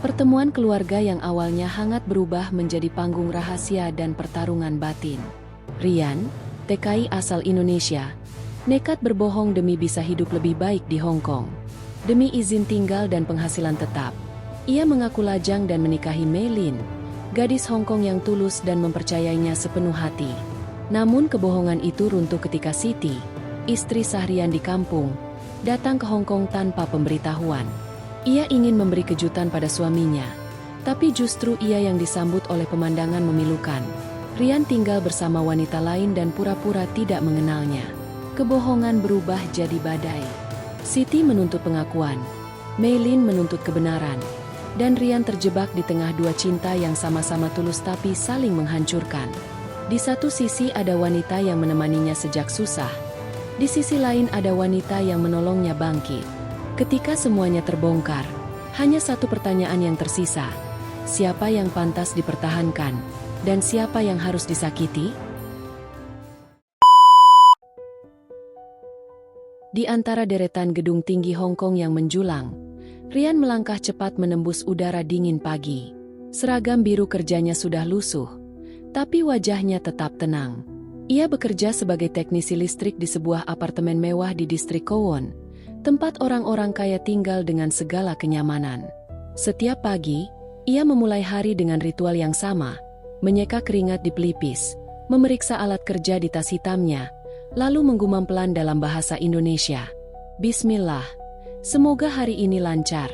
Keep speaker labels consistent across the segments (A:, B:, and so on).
A: Pertemuan keluarga yang awalnya hangat berubah menjadi panggung rahasia dan pertarungan batin. Rian, TKI asal Indonesia, nekat berbohong demi bisa hidup lebih baik di Hong Kong. Demi izin tinggal dan penghasilan tetap, ia mengaku lajang dan menikahi Mei Lin, gadis Hong Kong yang tulus dan mempercayainya sepenuh hati. Namun kebohongan itu runtuh ketika Siti, istri Sahrian di kampung, datang ke Hong Kong tanpa pemberitahuan. Ia ingin memberi kejutan pada suaminya, tapi justru ia yang disambut oleh pemandangan memilukan. Rian tinggal bersama wanita lain dan pura-pura tidak mengenalnya. Kebohongan berubah jadi badai. Siti menuntut pengakuan, Mei Lin menuntut kebenaran, dan Rian terjebak di tengah dua cinta yang sama-sama tulus tapi saling menghancurkan. Di satu sisi ada wanita yang menemaninya sejak susah, di sisi lain ada wanita yang menolongnya bangkit. Ketika semuanya terbongkar, hanya satu pertanyaan yang tersisa. Siapa yang pantas dipertahankan, dan siapa yang harus disakiti? Di antara deretan gedung tinggi Hong Kong yang menjulang, Rian melangkah cepat menembus udara dingin pagi. Seragam biru kerjanya sudah lusuh, tapi wajahnya tetap tenang. Ia bekerja sebagai teknisi listrik di sebuah apartemen mewah di distrik Kowon, tempat orang-orang kaya tinggal dengan segala kenyamanan. Setiap pagi, ia memulai hari dengan ritual yang sama, menyeka keringat di pelipis, memeriksa alat kerja di tas hitamnya, lalu menggumam pelan dalam bahasa Indonesia. Bismillah, semoga hari ini lancar.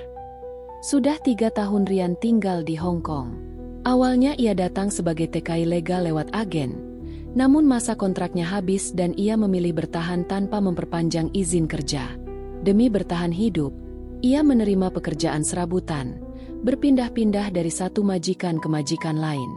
A: Sudah 3 tahun Rian tinggal di Hong Kong. Awalnya ia datang sebagai TKI legal lewat agen, namun masa kontraknya habis dan ia memilih bertahan tanpa memperpanjang izin kerja. Demi bertahan hidup, ia menerima pekerjaan serabutan, berpindah-pindah dari satu majikan ke majikan lain.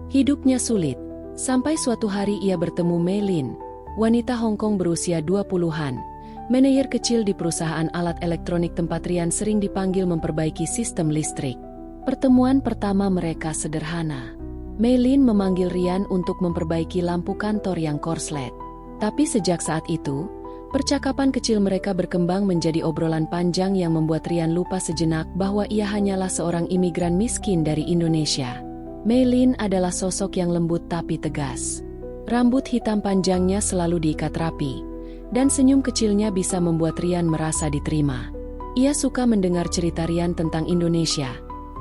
A: Hidupnya sulit, sampai suatu hari ia bertemu Mei Lin, wanita Hong Kong berusia 20-an, manajer kecil di perusahaan alat elektronik tempat Rian sering dipanggil memperbaiki sistem listrik. Pertemuan pertama mereka sederhana. Mei Lin memanggil Rian untuk memperbaiki lampu kantor yang korslet. Tapi sejak saat itu, percakapan kecil mereka berkembang menjadi obrolan panjang yang membuat Rian lupa sejenak bahwa ia hanyalah seorang imigran miskin dari Indonesia. Mei Lin adalah sosok yang lembut tapi tegas. Rambut hitam panjangnya selalu diikat rapi, dan senyum kecilnya bisa membuat Rian merasa diterima. Ia suka mendengar cerita Rian tentang Indonesia,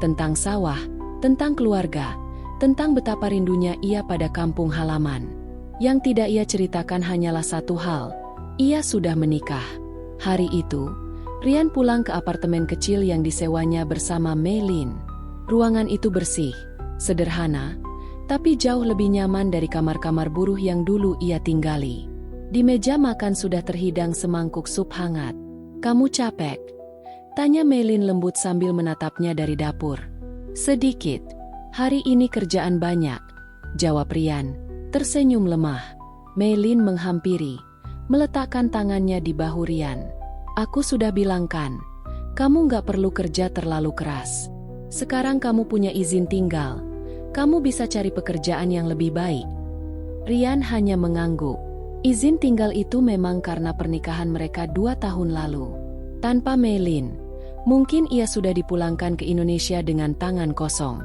A: tentang sawah, tentang keluarga, tentang betapa rindunya ia pada kampung halaman. Yang tidak ia ceritakan hanyalah satu hal. Ia sudah menikah. Hari itu, Rian pulang ke apartemen kecil yang disewanya bersama Mei Lin. Ruangan itu bersih, sederhana, tapi jauh lebih nyaman dari kamar-kamar buruh yang dulu ia tinggali. Di meja makan sudah terhidang semangkuk sup hangat. "Kamu capek?" tanya Mei Lin lembut sambil menatapnya dari dapur. "Sedikit. Hari ini kerjaan banyak," jawab Rian, tersenyum lemah. Mei Lin menghampiri, meletakkan tangannya di bahu Rian. "Aku sudah bilangkan, kamu nggak perlu kerja terlalu keras. Sekarang kamu punya izin tinggal. Kamu bisa cari pekerjaan yang lebih baik." Rian hanya mengangguk. Izin tinggal itu memang karena pernikahan mereka 2 tahun lalu. Tanpa Mei Lin, mungkin ia sudah dipulangkan ke Indonesia dengan tangan kosong.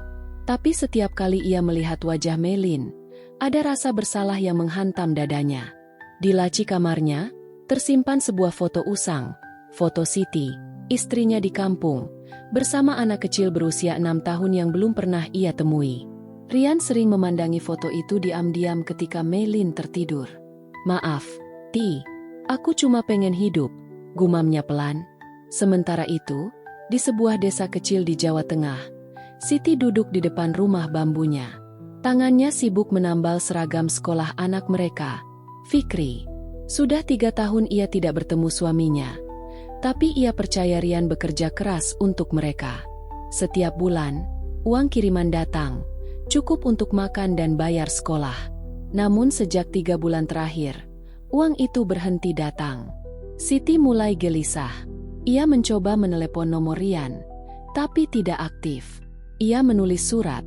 A: Tapi setiap kali ia melihat wajah Mei Lin, ada rasa bersalah yang menghantam dadanya. Di laci kamarnya, tersimpan sebuah foto usang, foto Siti, istrinya di kampung, bersama anak kecil berusia 6 tahun yang belum pernah ia temui. Rian sering memandangi foto itu diam-diam ketika Mei Lin tertidur. "Maaf, Ti, aku cuma pengen hidup," gumamnya pelan. Sementara itu, di sebuah desa kecil di Jawa Tengah, Siti duduk di depan rumah bambunya. Tangannya sibuk menambal seragam sekolah anak mereka, Fikri. Sudah 3 tahun ia tidak bertemu suaminya, tapi ia percaya Rian bekerja keras untuk mereka. Setiap bulan, uang kiriman datang, cukup untuk makan dan bayar sekolah. Namun sejak 3 bulan terakhir, uang itu berhenti datang. Siti mulai gelisah. Ia mencoba menelepon nomor Rian, tapi tidak aktif. Ia menulis surat,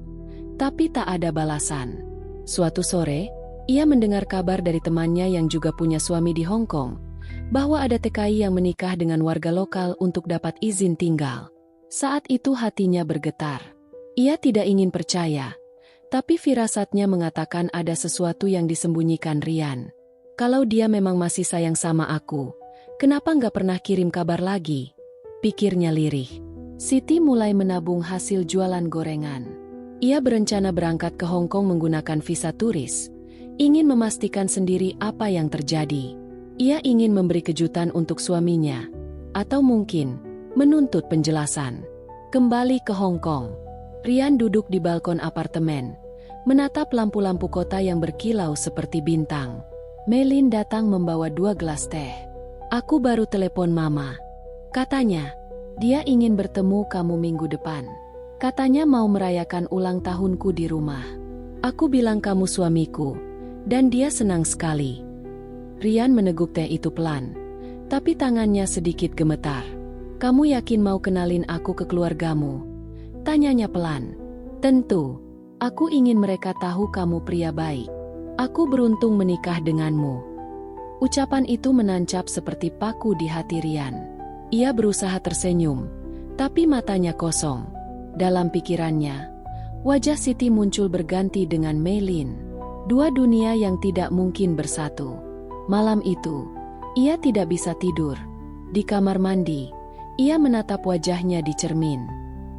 A: tapi tak ada balasan. Suatu sore, ia mendengar kabar dari temannya yang juga punya suami di Hong Kong, bahwa ada TKI yang menikah dengan warga lokal untuk dapat izin tinggal. Saat itu hatinya bergetar. Ia tidak ingin percaya, tapi firasatnya mengatakan ada sesuatu yang disembunyikan Rian. Kalau dia memang masih sayang sama aku, kenapa nggak pernah kirim kabar lagi? Pikirnya lirih. Siti mulai menabung hasil jualan gorengan. Ia berencana berangkat ke Hong Kong menggunakan visa turis, ingin memastikan sendiri apa yang terjadi. Ia ingin memberi kejutan untuk suaminya, atau mungkin menuntut penjelasan. Kembali ke Hong Kong, Rian duduk di balkon apartemen, menatap lampu-lampu kota yang berkilau seperti bintang. Melin datang membawa 2 gelas teh. Aku baru telepon mama. Katanya, dia ingin bertemu kamu minggu depan. Katanya mau merayakan ulang tahunku di rumah. Aku bilang kamu suamiku, dan dia senang sekali. Rian meneguk teh itu pelan, tapi tangannya sedikit gemetar. Kamu yakin mau kenalin aku ke keluargamu? Tanyanya pelan. Tentu. Aku ingin mereka tahu kamu pria baik. Aku beruntung menikah denganmu. Ucapan itu menancap seperti paku di hati Rian. Ia berusaha tersenyum, tapi matanya kosong. Dalam pikirannya, wajah Siti muncul berganti dengan Melin. 2 dunia yang tidak mungkin bersatu. Malam itu, ia tidak bisa tidur. Di kamar mandi, ia menatap wajahnya di cermin.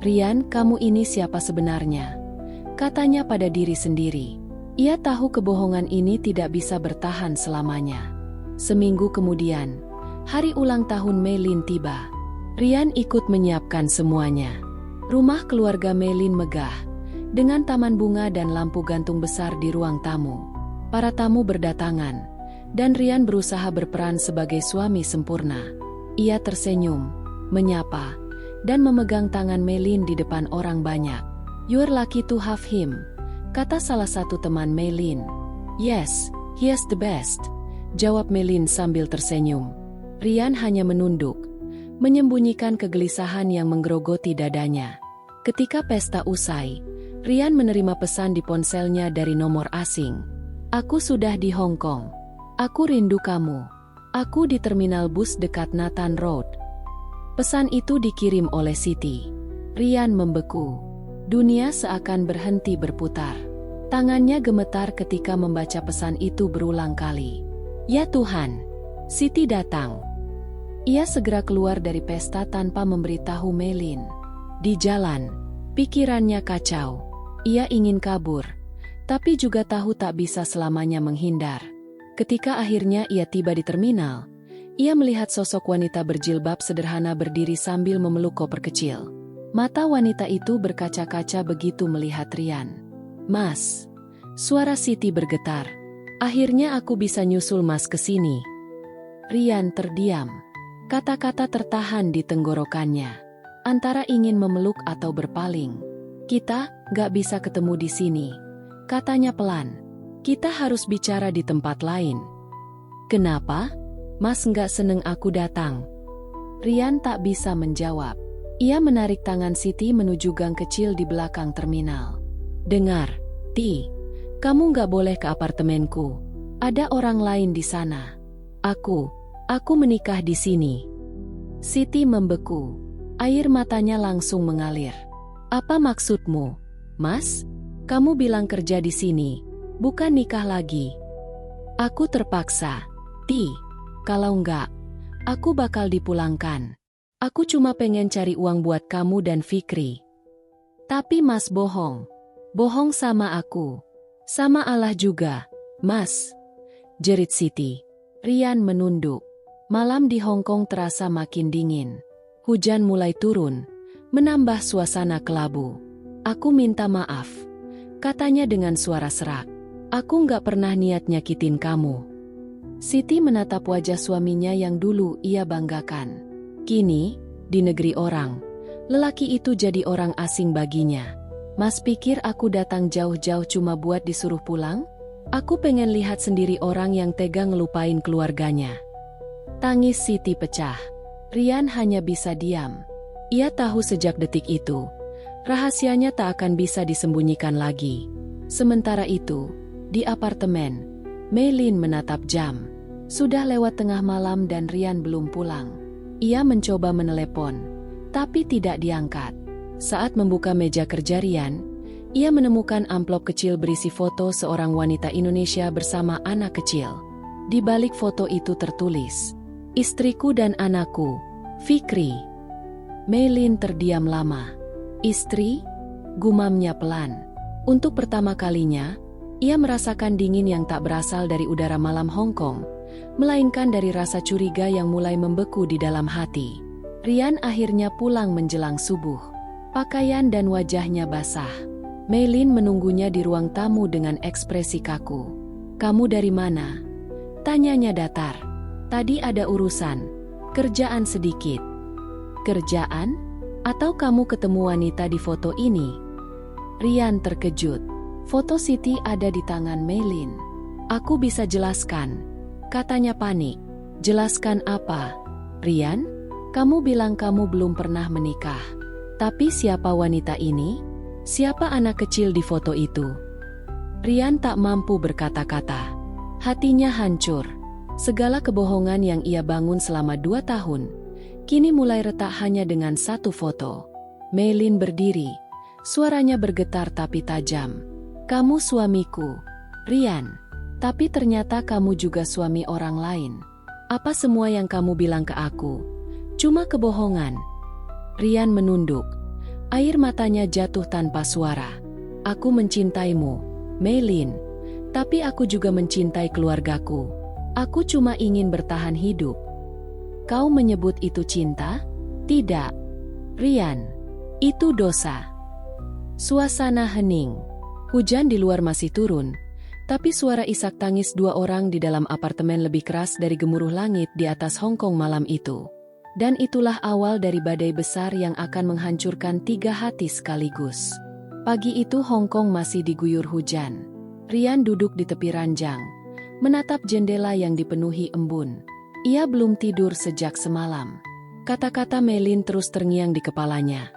A: Rian, kamu ini siapa sebenarnya? Katanya pada diri sendiri. Ia tahu kebohongan ini tidak bisa bertahan selamanya. Seminggu kemudian, hari ulang tahun Melin tiba. Rian ikut menyiapkan semuanya. Rumah keluarga Melin megah, dengan taman bunga dan lampu gantung besar di ruang tamu. Para tamu berdatangan, dan Rian berusaha berperan sebagai suami sempurna. Ia tersenyum, menyapa, dan memegang tangan Melin di depan orang banyak. You're lucky to have him, kata salah satu teman Melin. Yes, he is the best, jawab Melin sambil tersenyum. Rian hanya menunduk, menyembunyikan kegelisahan yang menggerogoti dadanya. Ketika pesta usai, Rian menerima pesan di ponselnya dari nomor asing. Aku sudah di Hong Kong. Aku rindu kamu. Aku di terminal bus dekat Nathan Road. Pesan itu dikirim oleh Siti. Rian membeku. Dunia seakan berhenti berputar. Tangannya gemetar ketika membaca pesan itu berulang kali. Ya Tuhan, Siti datang. Ia segera keluar dari pesta tanpa memberitahu Melin. Di jalan, pikirannya kacau. Ia ingin kabur, tapi juga tahu tak bisa selamanya menghindar. Ketika akhirnya ia tiba di terminal, ia melihat sosok wanita berjilbab sederhana berdiri sambil memeluk koper kecil. Mata wanita itu berkaca-kaca begitu melihat Rian. Mas, suara Siti bergetar. Akhirnya aku bisa nyusul Mas ke sini. Rian terdiam. Kata-kata tertahan di tenggorokannya. Antara ingin memeluk atau berpaling. Kita gak bisa ketemu di sini, katanya pelan. Kita harus bicara di tempat lain. Kenapa? Mas gak seneng aku datang? Rian tak bisa menjawab. Ia menarik tangan Siti menuju gang kecil di belakang terminal. Dengar, Ti, kamu gak boleh ke apartemenku. Ada orang lain di sana. Aku menikah di sini. Siti membeku. Air matanya langsung mengalir. Apa maksudmu, Mas? Kamu bilang kerja di sini, bukan nikah lagi. Aku terpaksa. Ti, kalau enggak, aku bakal dipulangkan. Aku cuma pengen cari uang buat kamu dan Fikri. Tapi Mas bohong. Bohong sama aku. Sama Allah juga, Mas. Jerit Siti. Rian menunduk. Malam di Hong Kong terasa makin dingin. Hujan mulai turun, menambah suasana kelabu. Aku minta maaf, katanya dengan suara serak. Aku nggak pernah niat nyakitin kamu. Siti menatap wajah suaminya yang dulu ia banggakan. Kini, di negeri orang, lelaki itu jadi orang asing baginya. Mas pikir aku datang jauh-jauh cuma buat disuruh pulang? Aku pengen lihat sendiri orang yang tega ngelupain keluarganya. Tangis Siti pecah. Rian hanya bisa diam. Ia tahu sejak detik itu, rahasianya tak akan bisa disembunyikan lagi. Sementara itu, di apartemen, Melin menatap jam. Sudah lewat tengah malam dan Rian belum pulang. Ia mencoba menelepon, tapi tidak diangkat. Saat membuka meja kerja Rian, ia menemukan amplop kecil berisi foto seorang wanita Indonesia bersama anak kecil. Di balik foto itu tertulis, "Istriku dan anakku, Fikri." Meilin terdiam lama. "Istri?" gumamnya pelan. Untuk pertama kalinya, ia merasakan dingin yang tak berasal dari udara malam Hong Kong, melainkan dari rasa curiga yang mulai membeku di dalam hati. Rian akhirnya pulang menjelang subuh. Pakaian dan wajahnya basah. Meilin menunggunya di ruang tamu dengan ekspresi kaku. "Kamu dari mana?" tanyanya datar. "Tadi ada urusan, kerjaan sedikit." "Kerjaan? Atau kamu ketemu wanita di foto ini?" Rian terkejut. Foto Siti ada di tangan Meilin. "Aku bisa jelaskan," katanya panik. "Jelaskan apa?" "Rian, kamu bilang kamu belum pernah menikah. Tapi siapa wanita ini? Siapa anak kecil di foto itu?" Rian tak mampu berkata-kata. Hatinya hancur. Segala kebohongan yang ia bangun selama 2 tahun, kini mulai retak hanya dengan satu foto. Meilin berdiri. Suaranya bergetar tapi tajam. "Kamu suamiku, Rian. Tapi ternyata kamu juga suami orang lain. Apa semua yang kamu bilang ke aku cuma kebohongan?" Rian menunduk. Air matanya jatuh tanpa suara. "Aku mencintaimu, Meilin. Tapi aku juga mencintai keluargaku. Aku cuma ingin bertahan hidup." "Kau menyebut itu cinta?" "Tidak, Rian. Itu dosa." Suasana hening. Hujan di luar masih turun, tapi suara isak tangis 2 orang di dalam apartemen lebih keras dari gemuruh langit di atas Hong Kong malam itu. Dan itulah awal dari badai besar yang akan menghancurkan 3 hati sekaligus. Pagi itu Hong Kong masih diguyur hujan. Rian duduk di tepi ranjang, menatap jendela yang dipenuhi embun. Ia belum tidur sejak semalam. Kata-kata Meilin terus terngiang di kepalanya.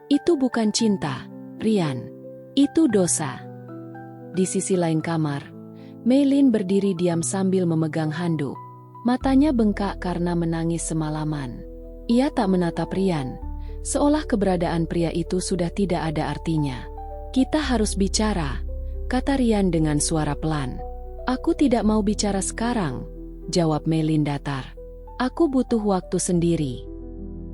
A: "Itu bukan cinta, Rian. Itu dosa." Di sisi lain kamar, Meilin berdiri diam sambil memegang handuk. Matanya bengkak karena menangis semalaman. Ia tak menatap Rian, seolah keberadaan pria itu sudah tidak ada artinya. "Kita harus bicara," kata Rian dengan suara pelan. "Aku tidak mau bicara sekarang," jawab Meilin datar. "Aku butuh waktu sendiri."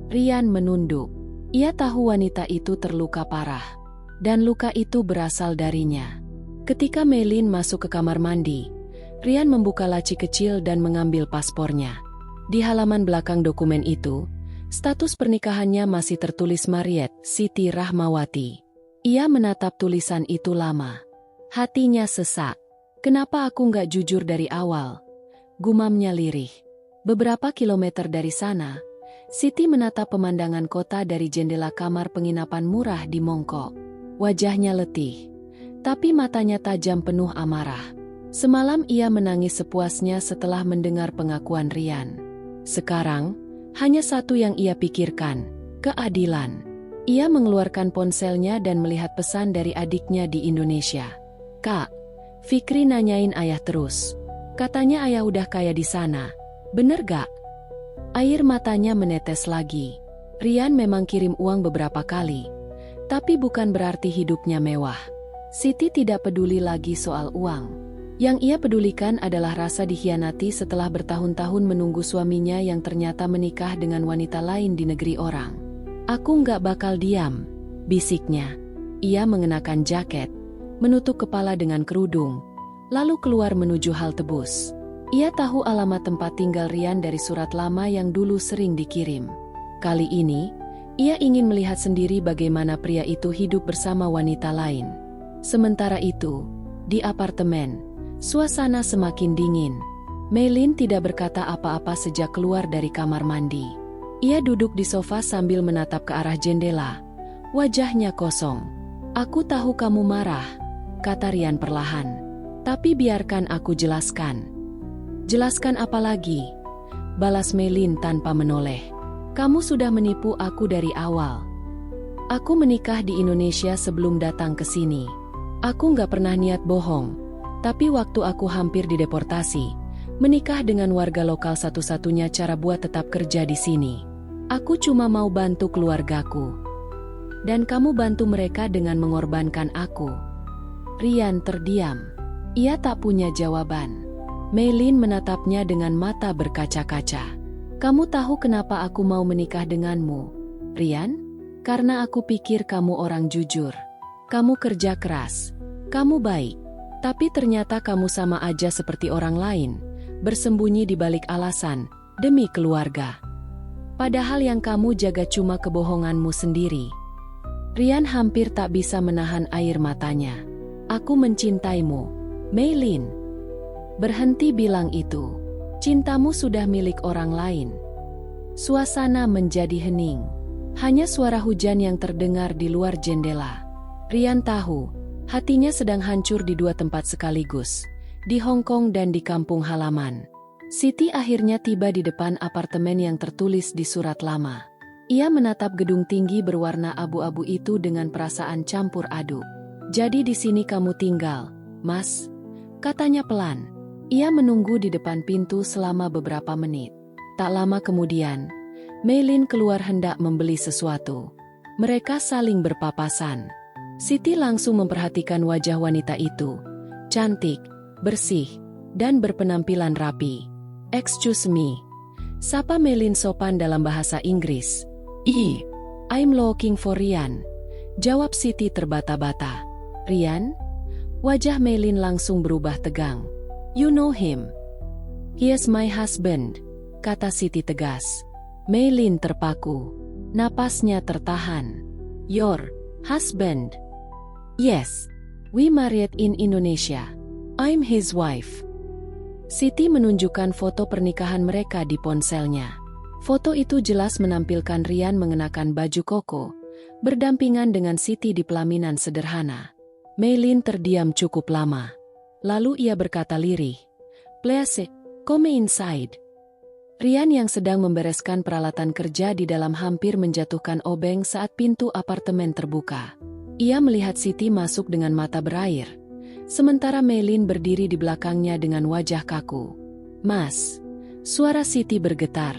A: Rian menunduk. Ia tahu wanita itu terluka parah. Dan luka itu berasal darinya. Ketika Meilin masuk ke kamar mandi, Rian membuka laci kecil dan mengambil paspornya. Di halaman belakang dokumen itu, status pernikahannya masih tertulis Mariet Siti Rahmawati. Ia menatap tulisan itu lama. Hatinya sesak. "Kenapa aku nggak jujur dari awal?" gumamnya lirih. Beberapa kilometer dari sana, Siti menatap pemandangan kota dari jendela kamar penginapan murah di Mongkok. Wajahnya letih, tapi matanya tajam penuh amarah. Semalam ia menangis sepuasnya setelah mendengar pengakuan Rian. Sekarang, hanya satu yang ia pikirkan, keadilan. Ia mengeluarkan ponselnya dan melihat pesan dari adiknya di Indonesia. "Kak, Fikri nanyain ayah terus. Katanya ayah udah kaya di sana. Bener gak?" Air matanya menetes lagi. Rian memang kirim uang beberapa kali, tapi bukan berarti hidupnya mewah. Siti tidak peduli lagi soal uang. Yang ia pedulikan adalah rasa dikhianati setelah bertahun-tahun menunggu suaminya yang ternyata menikah dengan wanita lain di negeri orang. "Aku nggak bakal diam," bisiknya. Ia mengenakan jaket, menutup kepala dengan kerudung, lalu keluar menuju halte bus. Ia tahu alamat tempat tinggal Rian dari surat lama yang dulu sering dikirim. Kali ini, ia ingin melihat sendiri bagaimana pria itu hidup bersama wanita lain. Sementara itu, di apartemen, suasana semakin dingin. Meilin tidak berkata apa-apa sejak keluar dari kamar mandi. Ia duduk di sofa sambil menatap ke arah jendela. Wajahnya kosong. "Aku tahu kamu marah," kata Rian perlahan. "Tapi biarkan aku jelaskan." "Jelaskan apa lagi?" balas Meilin tanpa menoleh. "Kamu sudah menipu aku dari awal. Aku menikah di Indonesia sebelum datang ke sini. Aku nggak pernah niat bohong. Tapi waktu aku hampir dideportasi, menikah dengan warga lokal satu-satunya cara buat tetap kerja di sini. Aku cuma mau bantu keluargaku. Dan kamu bantu mereka dengan mengorbankan aku. Rian terdiam. Ia tak punya jawaban. Meilin menatapnya dengan mata berkaca-kaca. Kamu tahu kenapa aku mau menikah denganmu, Rian? Karena aku pikir kamu orang jujur. Kamu kerja keras. Kamu baik. Tapi ternyata kamu sama aja seperti orang lain, bersembunyi di balik alasan, demi keluarga. Padahal yang kamu jaga cuma kebohonganmu sendiri. Rian hampir tak bisa menahan air matanya. Aku mencintaimu, Meilin. Berhenti bilang itu. Cintamu sudah milik orang lain. Suasana menjadi hening. Hanya suara hujan yang terdengar di luar jendela. Rian tahu, hatinya sedang hancur di dua tempat sekaligus, di Hong Kong dan di kampung halaman. Siti akhirnya tiba di depan apartemen yang tertulis di surat lama. Ia menatap gedung tinggi berwarna abu-abu itu dengan perasaan campur aduk. Jadi di sini kamu tinggal, Mas? Katanya pelan. Ia menunggu di depan pintu selama beberapa menit. Tak lama kemudian, Meilin keluar hendak membeli sesuatu. Mereka saling berpapasan. Siti langsung memperhatikan wajah wanita itu. Cantik, bersih, dan berpenampilan rapi. "Excuse me." Sapa Meilin sopan dalam bahasa Inggris. "I'm looking for Rian." Jawab Siti terbata-bata. "Rian?" Wajah Meilin langsung berubah tegang. "You know him?" "He is my husband," kata Siti tegas. Meilin terpaku. Napasnya tertahan. "Your husband?" "Yes. We married in Indonesia. I'm his wife." Siti menunjukkan foto pernikahan mereka di ponselnya. Foto itu jelas menampilkan Rian mengenakan baju koko, berdampingan dengan Siti di pelaminan sederhana. Meilin terdiam cukup lama. Lalu ia berkata lirih, "Please, come inside." Rian yang sedang membereskan peralatan kerja di dalam hampir menjatuhkan obeng saat pintu apartemen terbuka. Ia melihat Siti masuk dengan mata berair, sementara Meilin berdiri di belakangnya dengan wajah kaku. "Mas," suara Siti bergetar,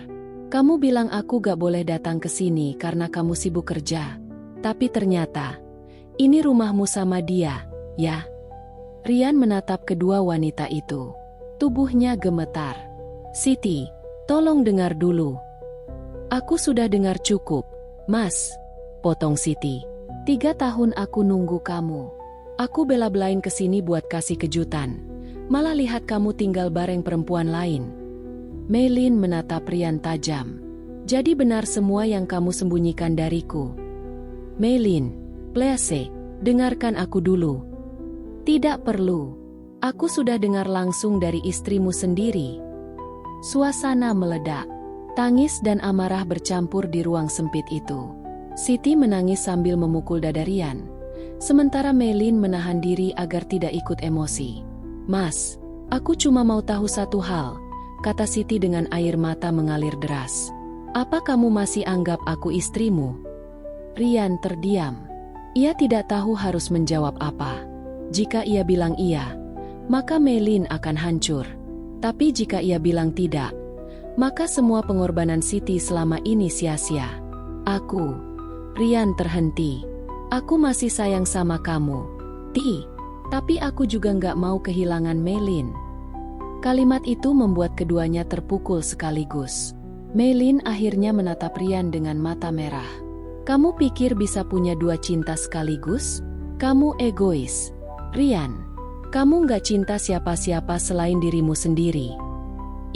A: "kamu bilang aku gak boleh datang ke sini karena kamu sibuk kerja. Tapi ternyata, ini rumahmu sama dia, ya?" Rian menatap kedua wanita itu. Tubuhnya gemetar. "Siti, tolong dengar dulu." "Aku sudah dengar cukup, Mas," potong Siti. 3 tahun aku nunggu kamu. Aku bela-belain kesini buat kasih kejutan. Malah lihat kamu tinggal bareng perempuan lain." Meilin menatap Rian tajam. "Jadi benar semua yang kamu sembunyikan dariku?" "Meilin, please, dengarkan aku dulu." "Tidak perlu. Aku sudah dengar langsung dari istrimu sendiri." Suasana meledak. Tangis dan amarah bercampur di ruang sempit itu. Siti menangis sambil memukul dada Rian, sementara Meilin menahan diri agar tidak ikut emosi. "Mas, aku cuma mau tahu satu hal," kata Siti dengan air mata mengalir deras. "Apa kamu masih anggap aku istrimu?" Rian terdiam. Ia tidak tahu harus menjawab apa. Jika ia bilang iya, maka Meilin akan hancur. Tapi jika ia bilang tidak, maka semua pengorbanan Siti selama ini sia-sia. Rian terhenti. "Aku masih sayang sama kamu, tapi aku juga nggak mau kehilangan Meilin." Kalimat itu membuat keduanya terpukul sekaligus. Meilin akhirnya menatap Rian dengan mata merah. "Kamu pikir bisa punya 2 cinta sekaligus? Kamu egois. Rian, kamu nggak cinta siapa-siapa selain dirimu sendiri."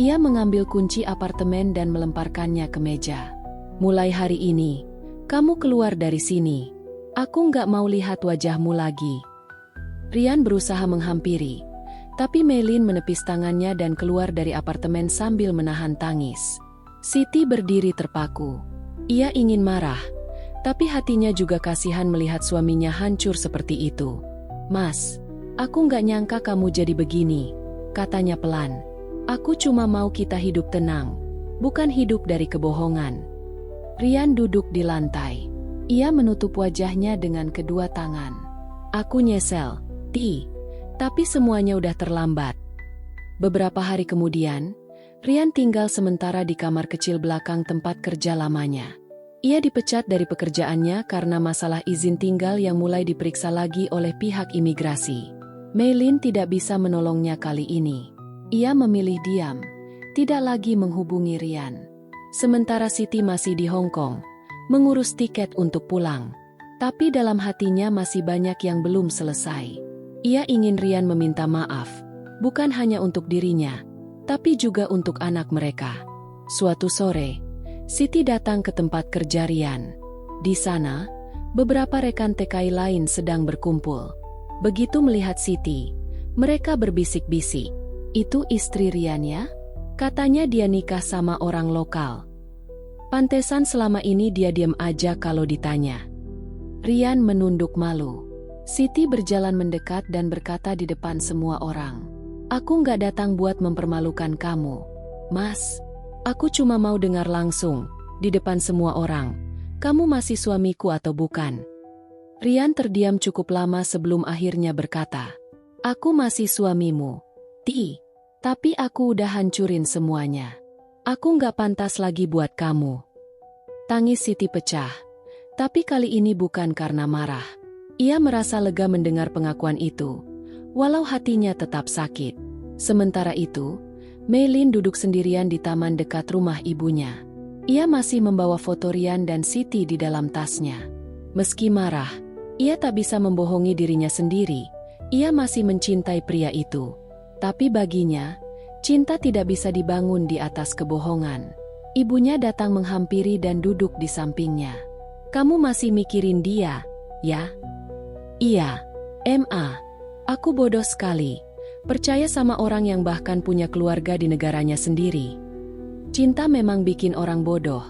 A: Ia mengambil kunci apartemen dan melemparkannya ke meja. "Mulai hari ini, kamu keluar dari sini. Aku nggak mau lihat wajahmu lagi." Rian berusaha menghampiri, tapi Meilin menepis tangannya dan keluar dari apartemen sambil menahan tangis. Siti berdiri terpaku. Ia ingin marah, tapi hatinya juga kasihan melihat suaminya hancur seperti itu. "Mas, aku nggak nyangka kamu jadi begini," katanya pelan. "Aku cuma mau kita hidup tenang, bukan hidup dari kebohongan." Rian duduk di lantai. Ia menutup wajahnya dengan kedua tangan. "Aku nyesel, tapi semuanya udah terlambat." Beberapa hari kemudian, Rian tinggal sementara di kamar kecil belakang tempat kerja lamanya. Ia dipecat dari pekerjaannya karena masalah izin tinggal yang mulai diperiksa lagi oleh pihak imigrasi. Maylin tidak bisa menolongnya kali ini. Ia memilih diam, tidak lagi menghubungi Rian. Sementara Siti masih di Hong Kong, mengurus tiket untuk pulang. Tapi dalam hatinya masih banyak yang belum selesai. Ia ingin Rian meminta maaf, bukan hanya untuk dirinya, tapi juga untuk anak mereka. Suatu sore, Siti datang ke tempat kerja Rian. Di sana, beberapa rekan TKI lain sedang berkumpul. Begitu melihat Siti, mereka berbisik-bisik. "Itu istri Rian ya? Katanya dia nikah sama orang lokal." Pantesan selama ini dia diam aja kalau ditanya. Rian menunduk malu. Siti berjalan mendekat dan berkata di depan semua orang, "Aku nggak datang buat mempermalukan kamu, Mas. Aku cuma mau dengar langsung, di depan semua orang, kamu masih suamiku atau bukan?" Rian terdiam cukup lama sebelum akhirnya berkata, "Aku masih suamimu, Ti. Tapi aku udah hancurin semuanya. Aku nggak pantas lagi buat kamu." Tangis Siti pecah, tapi kali ini bukan karena marah. Ia merasa lega mendengar pengakuan itu, walau hatinya tetap sakit. Sementara itu, Maylin duduk sendirian di taman dekat rumah ibunya. Ia masih membawa foto Rian dan Siti di dalam tasnya. Meski marah, ia tak bisa membohongi dirinya sendiri. Ia masih mencintai pria itu. Tapi baginya, cinta tidak bisa dibangun di atas kebohongan. Ibunya datang menghampiri dan duduk di sampingnya. "Kamu masih mikirin dia, ya?" "Iya, Ma. Aku bodoh sekali. Percaya sama orang yang bahkan punya keluarga di negaranya sendiri. Cinta memang bikin orang bodoh.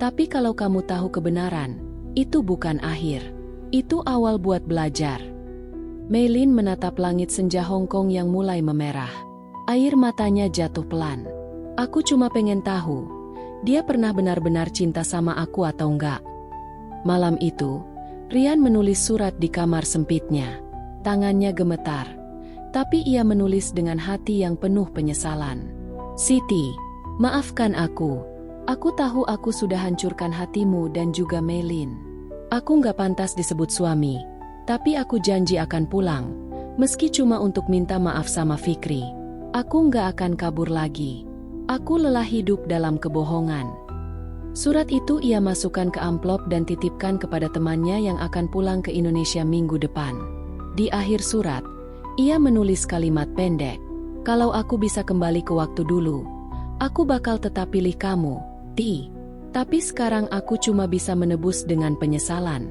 A: Tapi kalau kamu tahu kebenaran, itu bukan akhir. Itu awal buat belajar." Maylin menatap langit senja Hong Kong yang mulai memerah. Air matanya jatuh pelan. "Aku cuma pengen tahu, dia pernah benar-benar cinta sama aku atau enggak?" Malam itu, Rian menulis surat di kamar sempitnya. Tangannya gemetar. Tapi ia menulis dengan hati yang penuh penyesalan. "Siti, maafkan aku. Aku tahu aku sudah hancurkan hatimu dan juga Maylin. Aku nggak pantas disebut suami, tapi aku janji akan pulang, meski cuma untuk minta maaf sama Fikri. Aku nggak akan kabur lagi. Aku lelah hidup dalam kebohongan." Surat itu ia masukkan ke amplop dan titipkan kepada temannya yang akan pulang ke Indonesia minggu depan. Di akhir surat, ia menulis kalimat pendek, "Kalau aku bisa kembali ke waktu dulu, aku bakal tetap pilih kamu, Ti. Tapi sekarang aku cuma bisa menebus dengan penyesalan."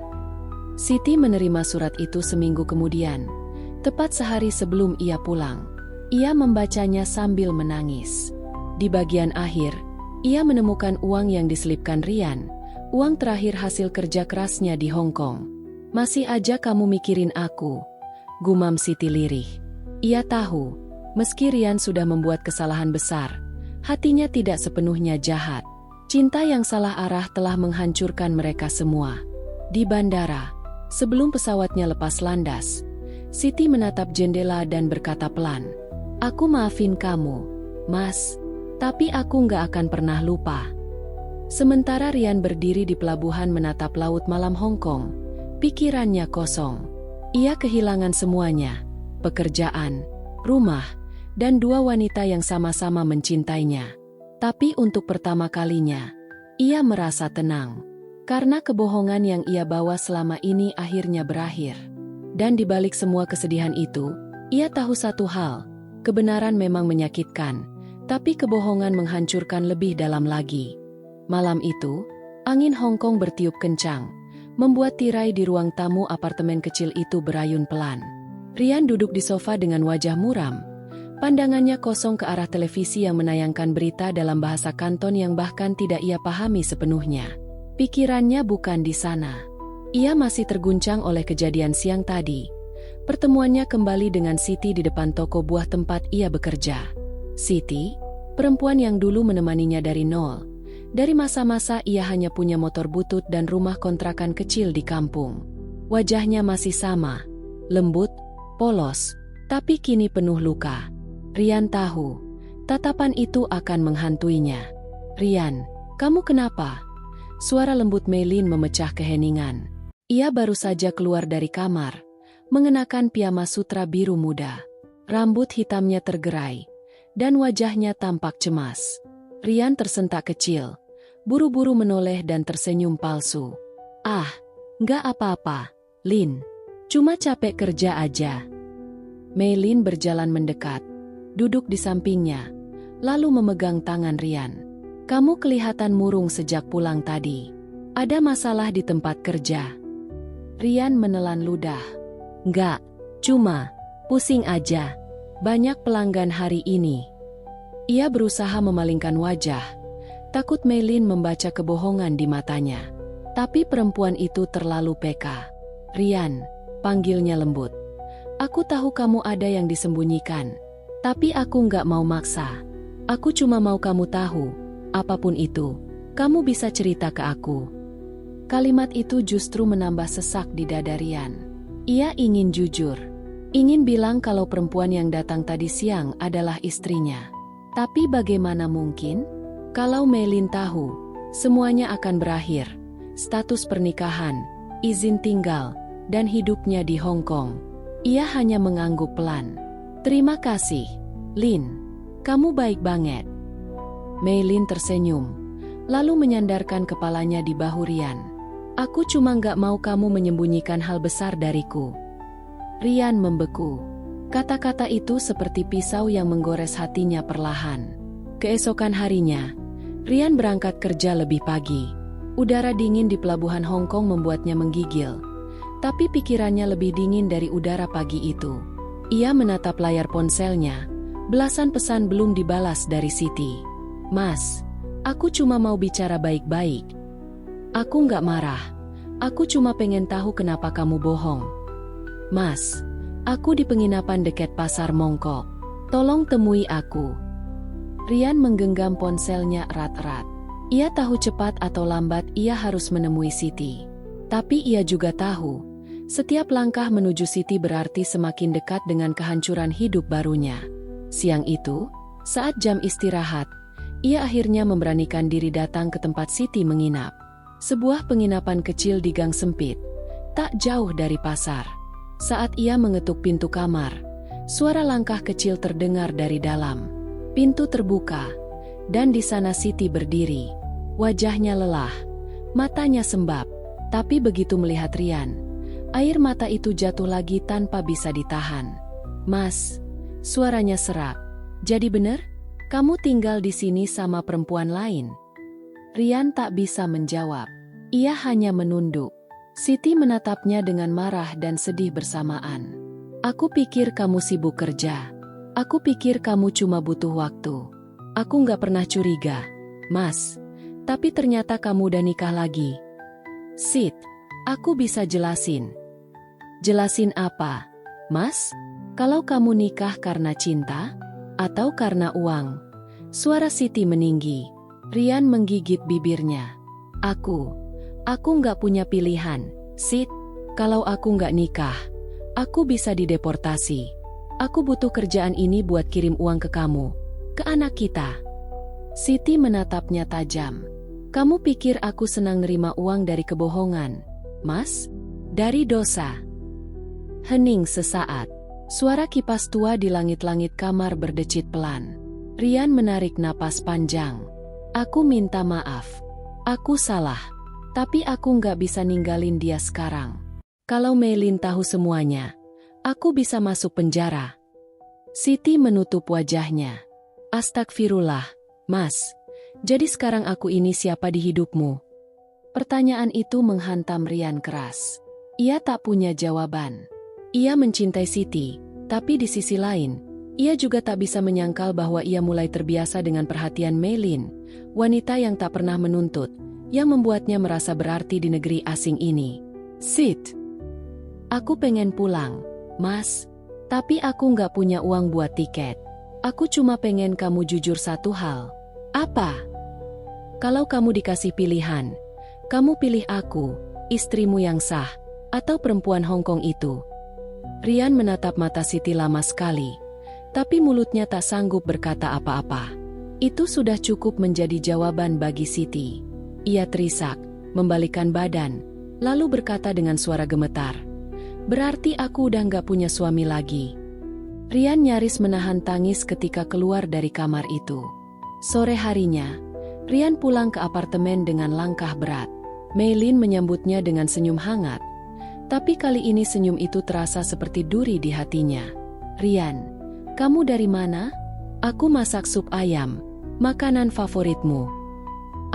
A: Siti menerima surat itu seminggu kemudian, tepat sehari sebelum ia pulang. Ia membacanya sambil menangis. Di bagian akhir, ia menemukan uang yang diselipkan Rian, uang terakhir hasil kerja kerasnya di Hong Kong. "Masih aja kamu mikirin aku," gumam Siti lirih. Ia tahu, meski Rian sudah membuat kesalahan besar, hatinya tidak sepenuhnya jahat. Cinta yang salah arah telah menghancurkan mereka semua. Di bandara, sebelum pesawatnya lepas landas, Siti menatap jendela dan berkata pelan, "Aku maafin kamu, Mas. Tapi aku nggak akan pernah lupa." Sementara Rian berdiri di pelabuhan menatap laut malam Hong Kong, pikirannya kosong. Ia kehilangan semuanya, pekerjaan, rumah, dan dua wanita yang sama-sama mencintainya. Tapi untuk pertama kalinya, ia merasa tenang. Karena kebohongan yang ia bawa selama ini akhirnya berakhir. Dan di balik semua kesedihan itu, ia tahu satu hal, kebenaran memang menyakitkan, tapi kebohongan menghancurkan lebih dalam lagi. Malam itu, angin Hong Kong bertiup kencang, membuat tirai di ruang tamu apartemen kecil itu berayun pelan. Rian duduk di sofa dengan wajah muram. Pandangannya kosong ke arah televisi yang menayangkan berita dalam bahasa Kanton yang bahkan tidak ia pahami sepenuhnya. Pikirannya bukan di sana. Ia masih terguncang oleh kejadian siang tadi. Pertemuannya kembali dengan Siti di depan toko buah tempat ia bekerja. Siti, perempuan yang dulu menemaninya dari nol. Dari masa-masa ia hanya punya motor butut dan rumah kontrakan kecil di kampung. Wajahnya masih sama, lembut, polos, tapi kini penuh luka. Rian tahu, Tatapan itu akan menghantuinya. "Rian, kamu kenapa?" Suara lembut Meilin memecah keheningan. Ia baru saja keluar dari kamar, mengenakan piyama sutra biru muda. Rambut hitamnya tergerai, dan wajahnya tampak cemas. Rian tersentak kecil, buru-buru menoleh dan tersenyum palsu. "Ah, nggak apa-apa, Lin. Cuma capek kerja aja." Meilin berjalan mendekat, duduk di sampingnya, lalu memegang tangan Rian. "Kamu kelihatan murung sejak pulang tadi. Ada masalah di tempat kerja?" Rian menelan ludah. "Nggak, cuma pusing aja. Banyak pelanggan hari ini." Ia berusaha memalingkan wajah, takut Meilin membaca kebohongan di matanya. Tapi perempuan itu terlalu peka. "Rian," panggilnya lembut. "Aku tahu kamu ada yang disembunyikan. Tapi aku nggak mau maksa. Aku cuma mau kamu tahu, apapun itu, kamu bisa cerita ke aku." Kalimat itu justru menambah sesak di dada Rian. Ia ingin jujur. Ingin bilang kalau perempuan yang datang tadi siang adalah istrinya. Tapi bagaimana mungkin? Kalau Meilin tahu, semuanya akan berakhir. Status pernikahan, izin tinggal, dan hidupnya di Hong Kong. Ia hanya mengangguk pelan. "Terima kasih, Lin. Kamu baik banget." Meilin tersenyum, lalu menyandarkan kepalanya di bahu Rian. "Aku cuma nggak mau kamu menyembunyikan hal besar dariku." Rian membeku. Kata-kata itu seperti pisau yang menggores hatinya perlahan. Keesokan harinya, Rian berangkat kerja lebih pagi. Udara dingin di pelabuhan Hong Kong membuatnya menggigil. Tapi pikirannya lebih dingin dari udara pagi itu. Ia menatap layar ponselnya. Belasan pesan belum dibalas dari Siti. "Mas, aku cuma mau bicara baik-baik. Aku nggak marah. Aku cuma pengen tahu kenapa kamu bohong. Mas, aku di penginapan dekat Pasar Mongkok. Tolong temui aku." Rian menggenggam ponselnya erat-erat. Ia tahu cepat atau lambat ia harus menemui Siti. Tapi ia juga tahu, setiap langkah menuju Siti berarti semakin dekat dengan kehancuran hidup barunya. Siang itu, saat jam istirahat, ia akhirnya memberanikan diri datang ke tempat Siti menginap. Sebuah penginapan kecil di gang sempit, tak jauh dari pasar. Saat ia mengetuk pintu kamar, suara langkah kecil terdengar dari dalam. Pintu terbuka, dan di sana Siti berdiri. Wajahnya lelah, matanya sembab, tapi begitu melihat Rian, air mata itu jatuh lagi tanpa bisa ditahan. "Mas," suaranya serak. "Jadi bener? Kamu tinggal di sini sama perempuan lain?" Rian tak bisa menjawab. Ia hanya menunduk. Siti menatapnya dengan marah dan sedih bersamaan. "Aku pikir kamu sibuk kerja. Aku pikir kamu cuma butuh waktu. Aku nggak pernah curiga, Mas. Tapi ternyata kamu udah nikah lagi." "Sit, aku bisa jelasin." "Jelasin apa, Mas? Kalau kamu nikah karena cinta? Atau karena uang?" Suara Siti meninggi. Rian menggigit bibirnya. Aku nggak punya pilihan, Sit. Kalau aku nggak nikah, aku bisa dideportasi. Aku butuh kerjaan ini buat kirim uang ke kamu, ke anak kita." Siti menatapnya tajam. "Kamu pikir aku senang nerima uang dari kebohongan, Mas? Dari dosa?" Hening sesaat. Suara kipas tua di langit-langit kamar berdecit pelan. Rian menarik napas panjang. "Aku minta maaf. Aku salah. Tapi aku nggak bisa ninggalin dia sekarang. Kalau Meilin tahu semuanya, aku bisa masuk penjara." Siti menutup wajahnya. "Astagfirullah, Mas. Jadi sekarang aku ini siapa di hidupmu?" Pertanyaan itu menghantam Rian keras. Ia tak punya jawaban. Ia mencintai Siti, tapi di sisi lain, ia juga tak bisa menyangkal bahwa ia mulai terbiasa dengan perhatian Meilin, wanita yang tak pernah menuntut, yang membuatnya merasa berarti di negeri asing ini. "Sit, aku pengen pulang, Mas. Tapi aku nggak punya uang buat tiket. Aku cuma pengen kamu jujur satu hal." "Apa?" "Kalau kamu dikasih pilihan, kamu pilih aku, istrimu yang sah, atau perempuan Hong Kong itu?" Rian menatap mata Siti lama sekali, Tapi mulutnya tak sanggup berkata apa-apa. Itu sudah cukup menjadi jawaban bagi Siti. Ia terisak, membalikkan badan, lalu berkata dengan suara gemetar, "Berarti aku udah gak punya suami lagi." Rian nyaris menahan tangis ketika keluar dari kamar itu. Sore harinya, Rian pulang ke apartemen dengan langkah berat. Meilin menyambutnya dengan senyum hangat. Tapi kali ini senyum itu terasa seperti duri di hatinya. "Rian, kamu dari mana?" "Aku masak sup ayam, makanan favoritmu."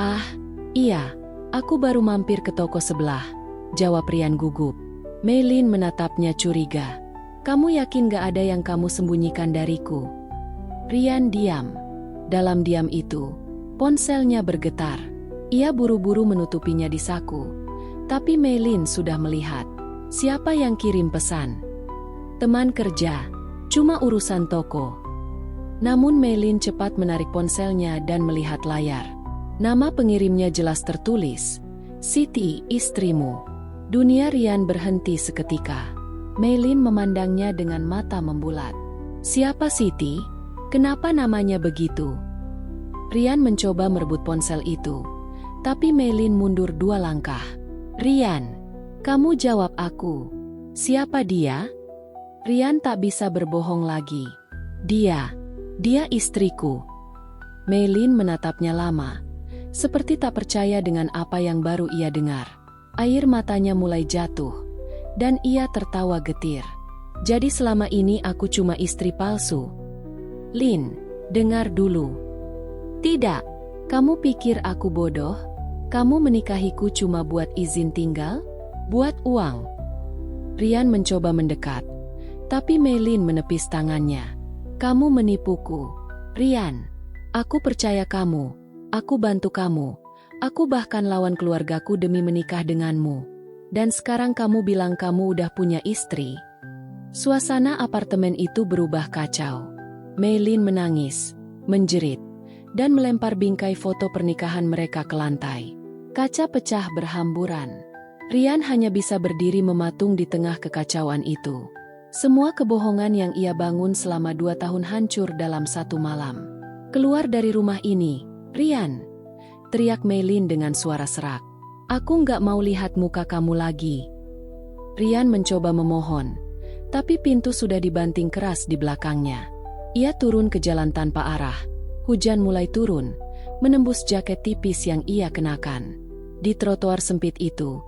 A: "Ah, iya, aku baru mampir ke toko sebelah," jawab Rian gugup. Meilin menatapnya curiga. "Kamu yakin gak ada yang kamu sembunyikan dariku?" Rian diam. Dalam diam itu, ponselnya bergetar. Ia buru-buru menutupinya di saku. Tapi Meilin sudah melihat. Siapa yang kirim pesan? Teman kerja, cuma urusan toko. Namun Meilin cepat menarik ponselnya dan melihat layar. Nama pengirimnya jelas tertulis, "Siti, istrimu." Dunia Rian berhenti seketika. Meilin memandangnya dengan mata membulat. "Siapa Siti? Kenapa namanya begitu?" Rian mencoba merebut ponsel itu. Tapi Meilin mundur 2 langkah. "Rian, kamu jawab aku. Siapa dia?" Rian tak bisa berbohong lagi. Dia istriku." Meilin menatapnya lama, seperti tak percaya dengan apa yang baru ia dengar. Air matanya mulai jatuh, dan ia tertawa getir. "Jadi selama ini aku cuma istri palsu?" "Lin, dengar dulu. Tidak, kamu pikir aku bodoh? Kamu menikahiku cuma buat izin tinggal? Buat uang?" Rian mencoba mendekat, tapi Meilin menepis tangannya. "Kamu menipuku, Rian. Aku percaya kamu. Aku bantu kamu. Aku bahkan lawan keluargaku demi menikah denganmu. Dan sekarang kamu bilang kamu udah punya istri." Suasana apartemen itu berubah kacau. Meilin menangis, menjerit, dan melempar bingkai foto pernikahan mereka ke lantai. Kaca pecah berhamburan. Rian hanya bisa berdiri mematung di tengah kekacauan itu. Semua kebohongan yang ia bangun selama 2 tahun hancur dalam 1 malam. "Keluar dari rumah ini, Rian!" teriak Meilin dengan suara serak. "Aku nggak mau lihat muka kamu lagi." Rian mencoba memohon, tapi pintu sudah dibanting keras di belakangnya. Ia turun ke jalan tanpa arah. Hujan mulai turun, menembus jaket tipis yang ia kenakan. Di trotoar sempit itu,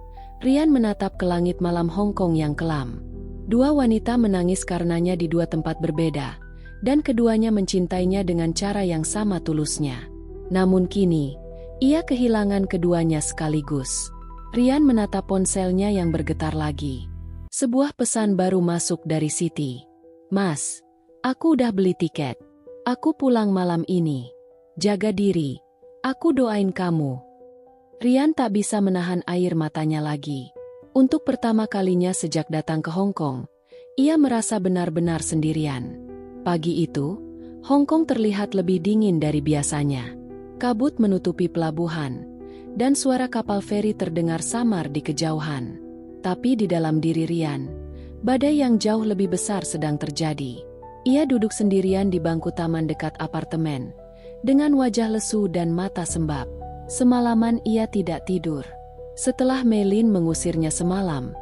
A: Rian menatap ke langit malam Hong Kong yang kelam. 2 wanita menangis karenanya di 2 tempat berbeda, dan keduanya mencintainya dengan cara yang sama tulusnya. Namun kini, ia kehilangan keduanya sekaligus. Rian menatap ponselnya yang bergetar lagi. Sebuah pesan baru masuk dari Siti. "Mas, aku udah beli tiket. Aku pulang malam ini. Jaga diri. Aku doain kamu." Rian tak bisa menahan air matanya lagi. Untuk pertama kalinya sejak datang ke Hong Kong, ia merasa benar-benar sendirian. Pagi itu, Hong Kong terlihat lebih dingin dari biasanya. Kabut menutupi pelabuhan, dan suara kapal feri terdengar samar di kejauhan. Tapi di dalam diri Rian, badai yang jauh lebih besar sedang terjadi. Ia duduk sendirian di bangku taman dekat apartemen, dengan wajah lesu dan mata sembab. Semalaman ia tidak tidur. Setelah Meilin mengusirnya semalam,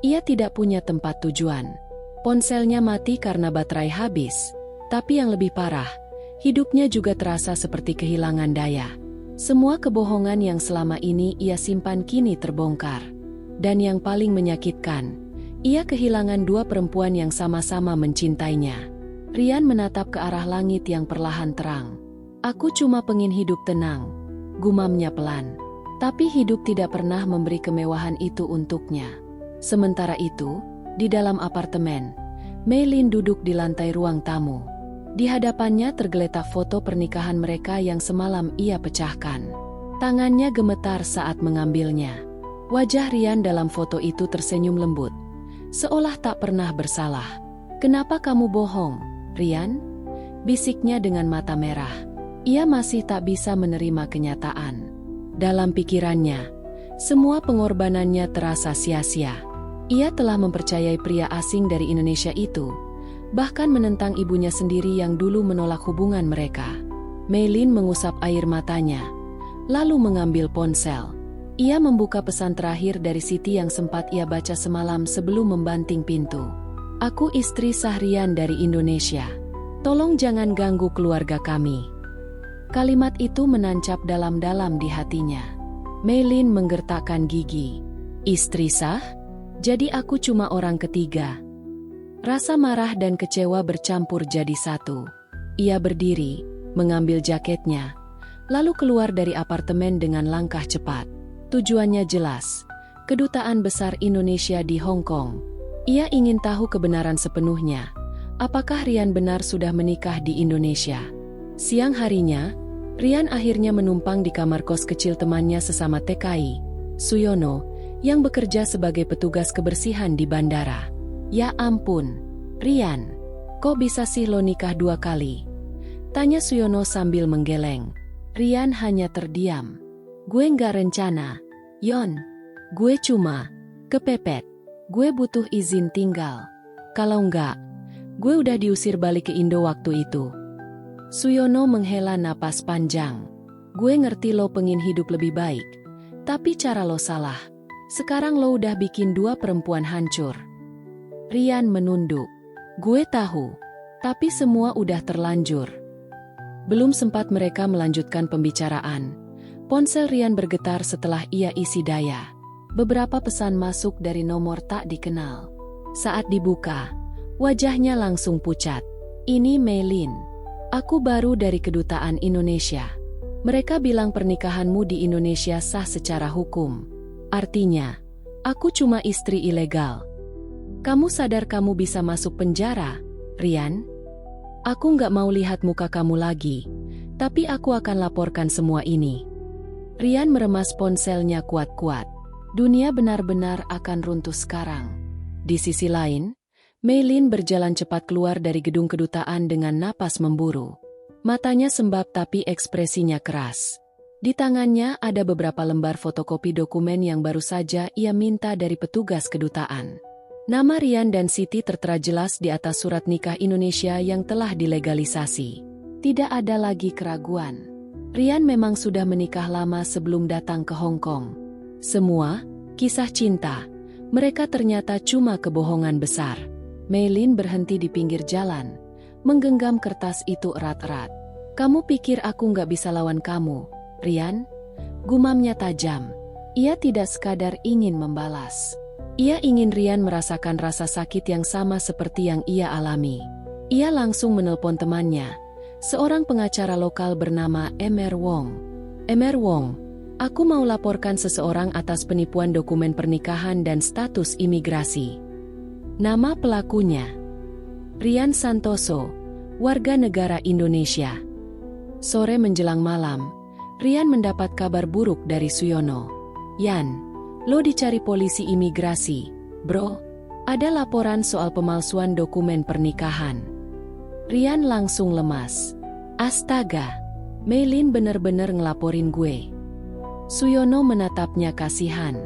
A: ia tidak punya tempat tujuan. Ponselnya mati karena baterai habis, tapi yang lebih parah, hidupnya juga terasa seperti kehilangan daya. Semua kebohongan yang selama ini ia simpan kini terbongkar. Dan yang paling menyakitkan, ia kehilangan 2 perempuan yang sama-sama mencintainya. Rian menatap ke arah langit yang perlahan terang. "Aku cuma pengen hidup tenang," gumamnya pelan. Tapi hidup tidak pernah memberi kemewahan itu untuknya. Sementara itu, di dalam apartemen, Meilin duduk di lantai ruang tamu. Di hadapannya tergeletak foto pernikahan mereka yang semalam ia pecahkan. Tangannya gemetar saat mengambilnya. Wajah Rian dalam foto itu tersenyum lembut, seolah tak pernah bersalah. "Kenapa kamu bohong, Rian?" bisiknya dengan mata merah. Ia masih tak bisa menerima kenyataan. Dalam pikirannya, semua pengorbanannya terasa sia-sia. Ia telah mempercayai pria asing dari Indonesia itu, bahkan menentang ibunya sendiri yang dulu menolak hubungan mereka. Meilin mengusap air matanya, lalu mengambil ponsel. Ia membuka pesan terakhir dari Siti yang sempat ia baca semalam sebelum membanting pintu. "Aku istri sah Rian dari Indonesia. Tolong jangan ganggu keluarga kami." Kalimat itu menancap dalam-dalam di hatinya. Meilin menggertakkan gigi. "Istri sah? Jadi aku cuma orang ketiga." Rasa marah dan kecewa bercampur jadi satu. Ia berdiri, mengambil jaketnya, lalu keluar dari apartemen dengan langkah cepat. Tujuannya jelas, Kedutaan Besar Indonesia di Hong Kong. Ia ingin tahu kebenaran sepenuhnya. Apakah Rian benar sudah menikah di Indonesia? Siang harinya, Rian akhirnya menumpang di kamar kos kecil temannya sesama TKI, Suyono, yang bekerja sebagai petugas kebersihan di bandara. "Ya ampun, Rian, kok bisa sih lo nikah 2 kali?" tanya Suyono sambil menggeleng. Rian hanya terdiam. "Gue nggak rencana, Yon. Gue cuma kepepet. Gue butuh izin tinggal. Kalau nggak, gue udah diusir balik ke Indo waktu itu." Suyono menghela napas panjang. "Gue ngerti lo pengen hidup lebih baik, tapi cara lo salah. Sekarang lo udah bikin 2 perempuan hancur." Rian menunduk. "Gue tahu, tapi semua udah terlanjur." Belum sempat mereka melanjutkan pembicaraan, ponsel Rian bergetar setelah ia isi daya. Beberapa pesan masuk dari nomor tak dikenal. Saat dibuka, wajahnya langsung pucat. "Ini Meilin. Aku baru dari Kedutaan Indonesia. Mereka bilang pernikahanmu di Indonesia sah secara hukum. Artinya, aku cuma istri ilegal. Kamu sadar kamu bisa masuk penjara, Rian? Aku nggak mau lihat muka kamu lagi, tapi aku akan laporkan semua ini." Rian meremas ponselnya kuat-kuat. Dunia benar-benar akan runtuh sekarang. Di sisi lain, Meilin berjalan cepat keluar dari gedung kedutaan dengan napas memburu. Matanya sembab tapi ekspresinya keras. Di tangannya ada beberapa lembar fotokopi dokumen yang baru saja ia minta dari petugas kedutaan. Nama Rian dan Siti tertera jelas di atas surat nikah Indonesia yang telah dilegalisasi. Tidak ada lagi keraguan. Rian memang sudah menikah lama sebelum datang ke Hong Kong. Semua kisah cinta mereka ternyata cuma kebohongan besar. Meilin berhenti di pinggir jalan, menggenggam kertas itu erat-erat. "Kamu pikir aku nggak bisa lawan kamu, Rian?" Gumamnya tajam. Ia tidak sekadar ingin membalas. Ia ingin Rian merasakan rasa sakit yang sama seperti yang ia alami. Ia langsung menelpon temannya, seorang pengacara lokal bernama Emer Wong. "Emer Wong, aku mau laporkan seseorang atas penipuan dokumen pernikahan dan status imigrasi." Nama pelakunya Rian Santoso, warga negara Indonesia. Sore menjelang malam, Rian mendapat kabar buruk dari Suyono. "Yan, lo dicari polisi imigrasi, bro. Ada laporan soal pemalsuan dokumen pernikahan." Rian langsung lemas. "Astaga, Meilin bener-bener ngelaporin gue." Suyono menatapnya kasihan.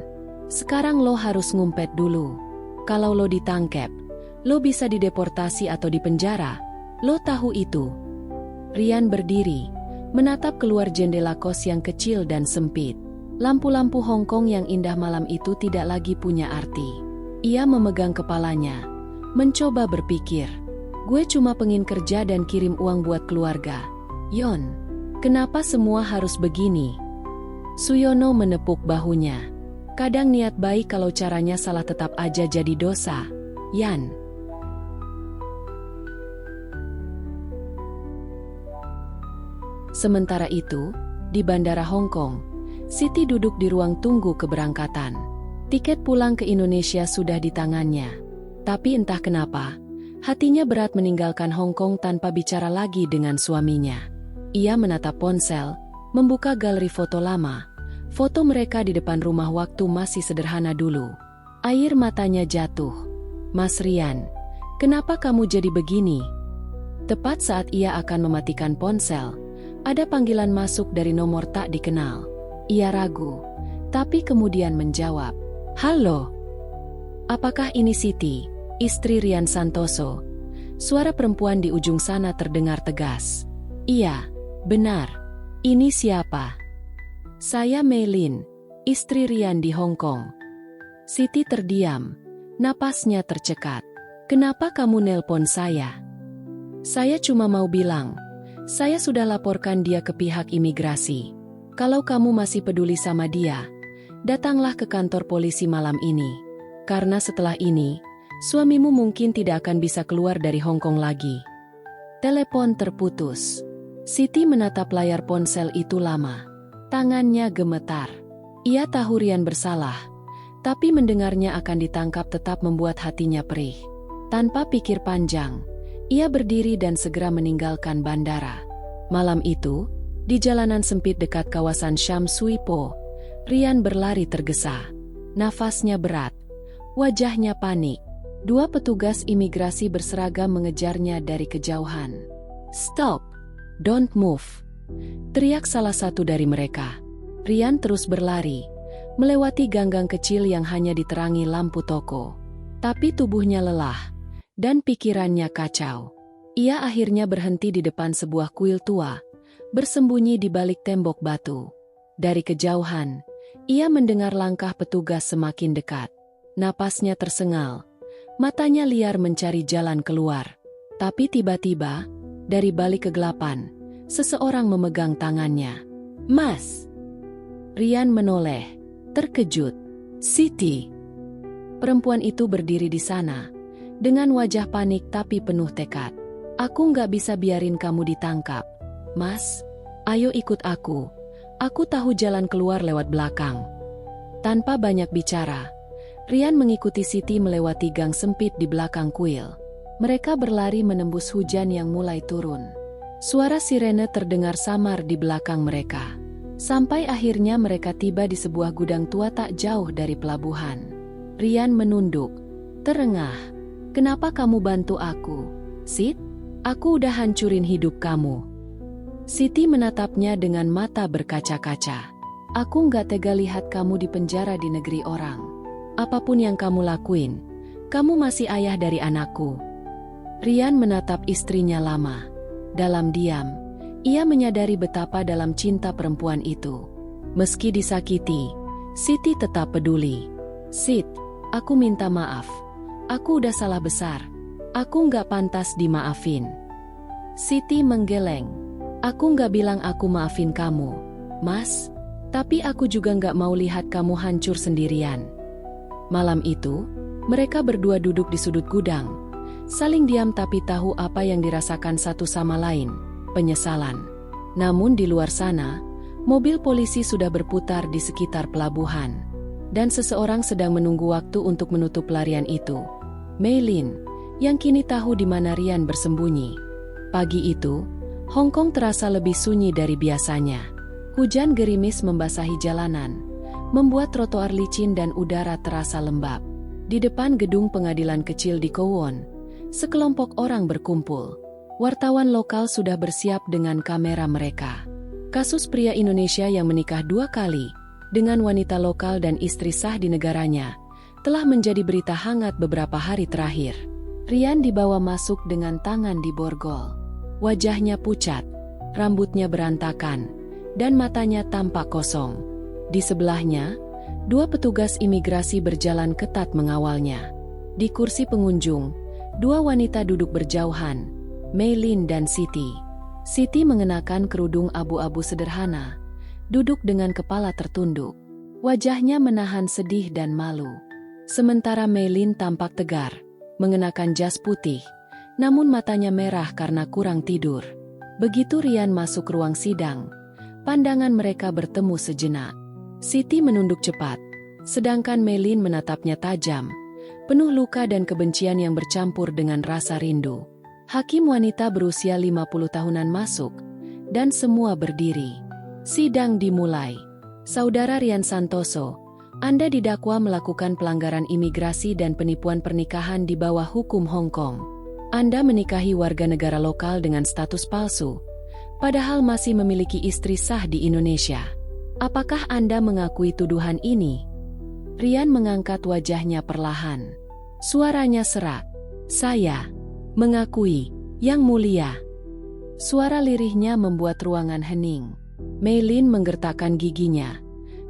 A: "Sekarang lo harus ngumpet dulu. Kalau lo ditangkep, lo bisa dideportasi atau dipenjara. Lo tahu itu?" Rian berdiri, menatap keluar jendela kos yang kecil dan sempit. Lampu-lampu Hong Kong yang indah malam itu tidak lagi punya arti. Ia memegang kepalanya, mencoba berpikir. "Gue cuma pengen kerja dan kirim uang buat keluarga. Yon, kenapa semua harus begini?" Suyono menepuk bahunya. "Kadang niat baik kalau caranya salah tetap aja jadi dosa, Yan." Sementara itu, di Bandara Hong Kong, Siti duduk di ruang tunggu keberangkatan. Tiket pulang ke Indonesia sudah di tangannya. Tapi entah kenapa, hatinya berat meninggalkan Hong Kong tanpa bicara lagi dengan suaminya. Ia menatap ponsel, membuka galeri foto lama. Foto mereka di depan rumah waktu masih sederhana dulu. Air matanya jatuh. "Mas Rian, kenapa kamu jadi begini?" Tepat saat ia akan mematikan ponsel, ada panggilan masuk dari nomor tak dikenal. Ia ragu, tapi kemudian menjawab, "Halo, apakah ini Siti, istri Rian Santoso?" Suara perempuan di ujung sana terdengar tegas. Iya, benar. Ini siapa? Saya Mei Lin, istri Rian di Hong Kong. Siti terdiam. Napasnya tercekat. Kenapa kamu nelpon saya? Saya cuma mau bilang, saya sudah laporkan dia ke pihak imigrasi. Kalau kamu masih peduli sama dia, datanglah ke kantor polisi malam ini. Karena setelah ini, suamimu mungkin tidak akan bisa keluar dari Hong Kong lagi. Telepon terputus. Siti menatap layar ponsel itu lama. Tangannya gemetar. Ia tahu Rian bersalah, tapi mendengarnya akan ditangkap tetap membuat hatinya perih. Tanpa pikir panjang, ia berdiri dan segera meninggalkan bandara. Malam itu, di jalanan sempit dekat kawasan Sham Sui Po, Rian berlari tergesa. Nafasnya berat, wajahnya panik. Dua petugas imigrasi berseragam mengejarnya dari kejauhan. "Stop! Don't move!" teriak salah satu dari mereka. Rian terus berlari, melewati gang-gang kecil yang hanya diterangi lampu toko. Tapi tubuhnya lelah, dan pikirannya kacau. Ia akhirnya berhenti di depan sebuah kuil tua, bersembunyi di balik tembok batu. Dari kejauhan, ia mendengar langkah petugas semakin dekat. Napasnya tersengal, matanya liar mencari jalan keluar. Tapi tiba-tiba, dari balik kegelapan, seseorang memegang tangannya. "Mas!" Rian menoleh, terkejut. "Siti!" Perempuan itu berdiri di sana, dengan wajah panik tapi penuh tekad. "Aku nggak bisa biarin kamu ditangkap. Mas, ayo ikut aku. Aku tahu jalan keluar lewat belakang." Tanpa banyak bicara, Rian mengikuti Siti melewati gang sempit di belakang kuil. Mereka berlari menembus hujan yang mulai turun. Suara sirene terdengar samar di belakang mereka. Sampai akhirnya mereka tiba di sebuah gudang tua tak jauh dari pelabuhan. Rian menunduk, terengah. "Kenapa kamu bantu aku, Sit? Aku udah hancurin hidup kamu." Siti menatapnya dengan mata berkaca-kaca. "Aku nggak tega lihat kamu di penjara di negeri orang. Apapun yang kamu lakuin, kamu masih ayah dari anakku." Rian menatap istrinya lama. Dalam diam, ia menyadari betapa dalam cinta perempuan itu. Meski disakiti, Siti tetap peduli. "Sit, aku minta maaf. Aku udah salah besar. Aku nggak pantas dimaafin." Siti menggeleng. "Aku nggak bilang aku maafin kamu, Mas. Tapi aku juga nggak mau lihat kamu hancur sendirian." Malam itu, mereka berdua duduk di sudut gudang. Saling diam tapi tahu apa yang dirasakan satu sama lain, penyesalan. Namun di luar sana, mobil polisi sudah berputar di sekitar pelabuhan. Dan seseorang sedang menunggu waktu untuk menutup pelarian itu. Mei Lin, yang kini tahu di mana Rian bersembunyi. Pagi itu, Hong Kong terasa lebih sunyi dari biasanya. Hujan gerimis membasahi jalanan, membuat trotoar licin dan udara terasa lembab. Di depan gedung pengadilan kecil di Kowon, sekelompok orang berkumpul. Wartawan lokal sudah bersiap dengan kamera mereka. Kasus pria Indonesia yang menikah 2 kali, dengan wanita lokal dan istri sah di negaranya, telah menjadi berita hangat beberapa hari terakhir. Rian dibawa masuk dengan tangan di borgol. Wajahnya pucat, rambutnya berantakan, dan matanya tampak kosong. Di sebelahnya, 2 petugas imigrasi berjalan ketat mengawalnya. Di kursi pengunjung, 2 wanita duduk berjauhan, Mei Lin dan Siti. Siti mengenakan kerudung abu-abu sederhana, duduk dengan kepala tertunduk. Wajahnya menahan sedih dan malu. Sementara Mei Lin tampak tegar, mengenakan jas putih, namun matanya merah karena kurang tidur. Begitu Rian masuk ruang sidang, pandangan mereka bertemu sejenak. Siti menunduk cepat, sedangkan Mei Lin menatapnya tajam, penuh luka dan kebencian yang bercampur dengan rasa rindu. Hakim wanita berusia 50 tahunan masuk, dan semua berdiri. Sidang dimulai. "Saudara Rian Santoso, Anda didakwa melakukan pelanggaran imigrasi dan penipuan pernikahan di bawah hukum Hong Kong. Anda menikahi warga negara lokal dengan status palsu, padahal masih memiliki istri sah di Indonesia. Apakah Anda mengakui tuduhan ini?" Rian mengangkat wajahnya perlahan. Suaranya serak. "Saya, Mengakui, Yang Mulia. Suara lirihnya membuat ruangan hening. Mei Lin menggertakkan giginya,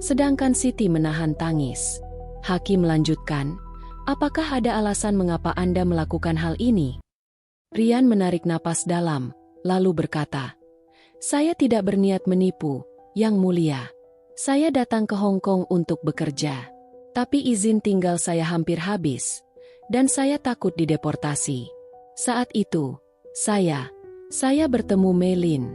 A: sedangkan Siti menahan tangis. Hakim melanjutkan, apakah ada alasan mengapa Anda melakukan hal ini? Rian menarik napas dalam, lalu berkata, saya tidak berniat menipu, Yang Mulia. Saya datang ke Hong Kong untuk bekerja. Tapi izin tinggal saya hampir habis, dan saya takut dideportasi. Saat itu, saya bertemu Mei Lin.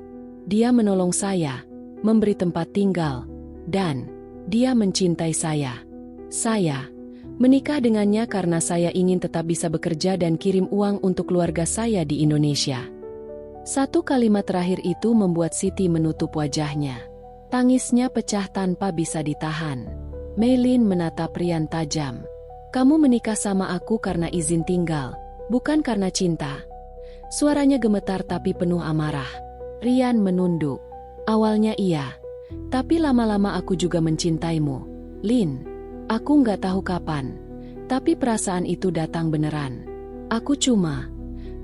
A: Dia menolong saya, memberi tempat tinggal, dan dia mencintai saya. Saya menikah dengannya karena saya ingin tetap bisa bekerja dan kirim uang untuk keluarga saya di Indonesia. Satu kalimat terakhir itu membuat Siti menutup wajahnya. Tangisnya pecah tanpa bisa ditahan. Mei Lin menatap Rian tajam. Kamu menikah sama aku karena izin tinggal, bukan karena cinta. Suaranya gemetar tapi penuh amarah. Rian menunduk. Awalnya iya, tapi lama-lama aku juga mencintaimu. Lin, aku nggak tahu kapan, tapi perasaan itu datang beneran. Aku cuma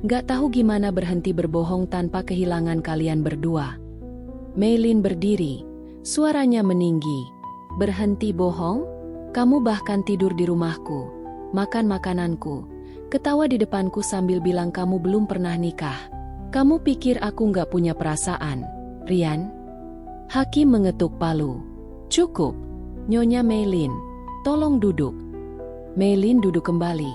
A: nggak tahu gimana berhenti berbohong tanpa kehilangan kalian berdua. Mei Lin berdiri, suaranya meninggi. Berhenti bohong? Kamu bahkan tidur di rumahku, makan makananku, ketawa di depanku sambil bilang kamu belum pernah nikah. Kamu pikir aku nggak punya perasaan, Rian? Hakim mengetuk palu. Cukup, Nyonya Mei Lin, tolong duduk. Mei Lin duduk kembali,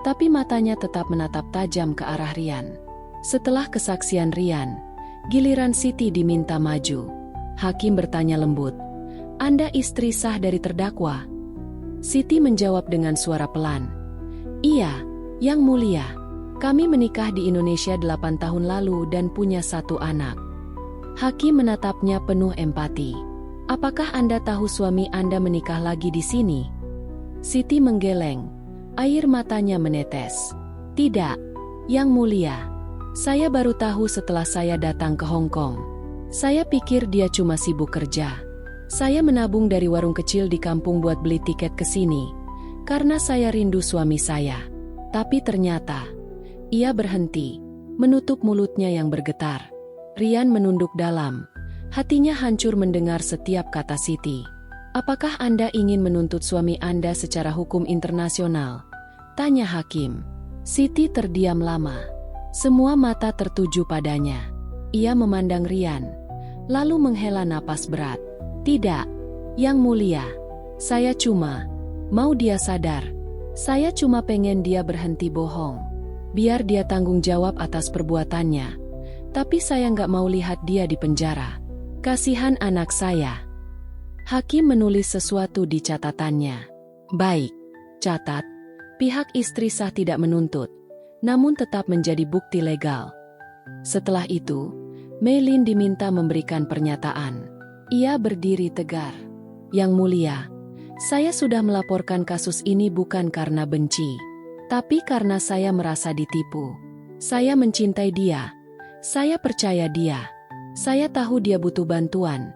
A: tapi matanya tetap menatap tajam ke arah Rian. Setelah kesaksian Rian, giliran Siti diminta maju. Hakim bertanya lembut, Anda istri sah dari terdakwa? Siti menjawab dengan suara pelan. Iya, Yang Mulia. Kami menikah di Indonesia 8 tahun lalu dan punya 1 anak. Hakim menatapnya penuh empati. Apakah Anda tahu suami Anda menikah lagi di sini? Siti menggeleng. Air matanya menetes. Tidak, Yang Mulia. Saya baru tahu setelah saya datang ke Hong Kong. Saya pikir dia cuma sibuk kerja. Saya menabung dari warung kecil di kampung buat beli tiket ke sini, karena saya rindu suami saya. Tapi ternyata, ia berhenti, menutup mulutnya yang bergetar. Rian menunduk dalam, hatinya hancur mendengar setiap kata Siti. Apakah Anda ingin menuntut suami Anda secara hukum internasional? Tanya Hakim. Siti terdiam lama. Semua mata tertuju padanya. Ia memandang Rian, lalu menghela napas berat. Tidak, Yang Mulia. Saya cuma mau dia sadar. Saya cuma pengen dia berhenti bohong. Biar dia tanggung jawab atas perbuatannya. Tapi saya nggak mau lihat dia di penjara. Kasihan anak saya. Hakim menulis sesuatu di catatannya. Baik, catat. Pihak istri sah tidak menuntut, namun tetap menjadi bukti legal. Setelah itu, Mei Lin diminta memberikan pernyataan. Ia berdiri tegar. Yang Mulia, saya sudah melaporkan kasus ini bukan karena benci, tapi karena saya merasa ditipu. Saya mencintai dia. Saya percaya dia. Saya tahu dia butuh bantuan,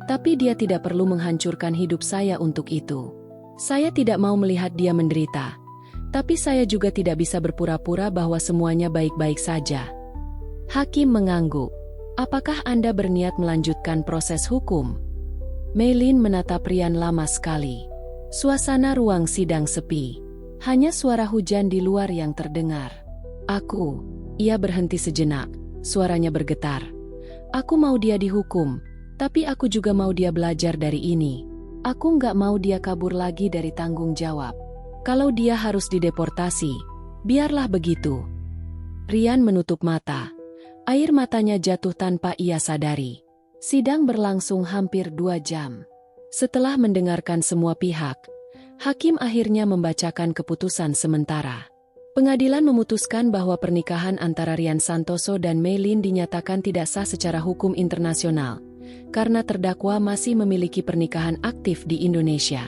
A: tapi dia tidak perlu menghancurkan hidup saya untuk itu. Saya tidak mau melihat dia menderita, tapi saya juga tidak bisa berpura-pura bahwa semuanya baik-baik saja. Hakim mengangguk. Apakah Anda berniat melanjutkan proses hukum? Mei Lin menatap Rian lama sekali. Suasana ruang sidang sepi. Hanya suara hujan di luar yang terdengar. Ia berhenti sejenak. Suaranya bergetar. Aku mau dia dihukum, tapi aku juga mau dia belajar dari ini. Aku nggak mau dia kabur lagi dari tanggung jawab. Kalau dia harus dideportasi, biarlah begitu. Rian menutup mata. Air matanya jatuh tanpa ia sadari. Sidang berlangsung hampir 2 jam. Setelah mendengarkan semua pihak, hakim akhirnya membacakan keputusan sementara. Pengadilan memutuskan bahwa pernikahan antara Rian Santoso dan Mei Lin dinyatakan tidak sah secara hukum internasional, karena terdakwa masih memiliki pernikahan aktif di Indonesia.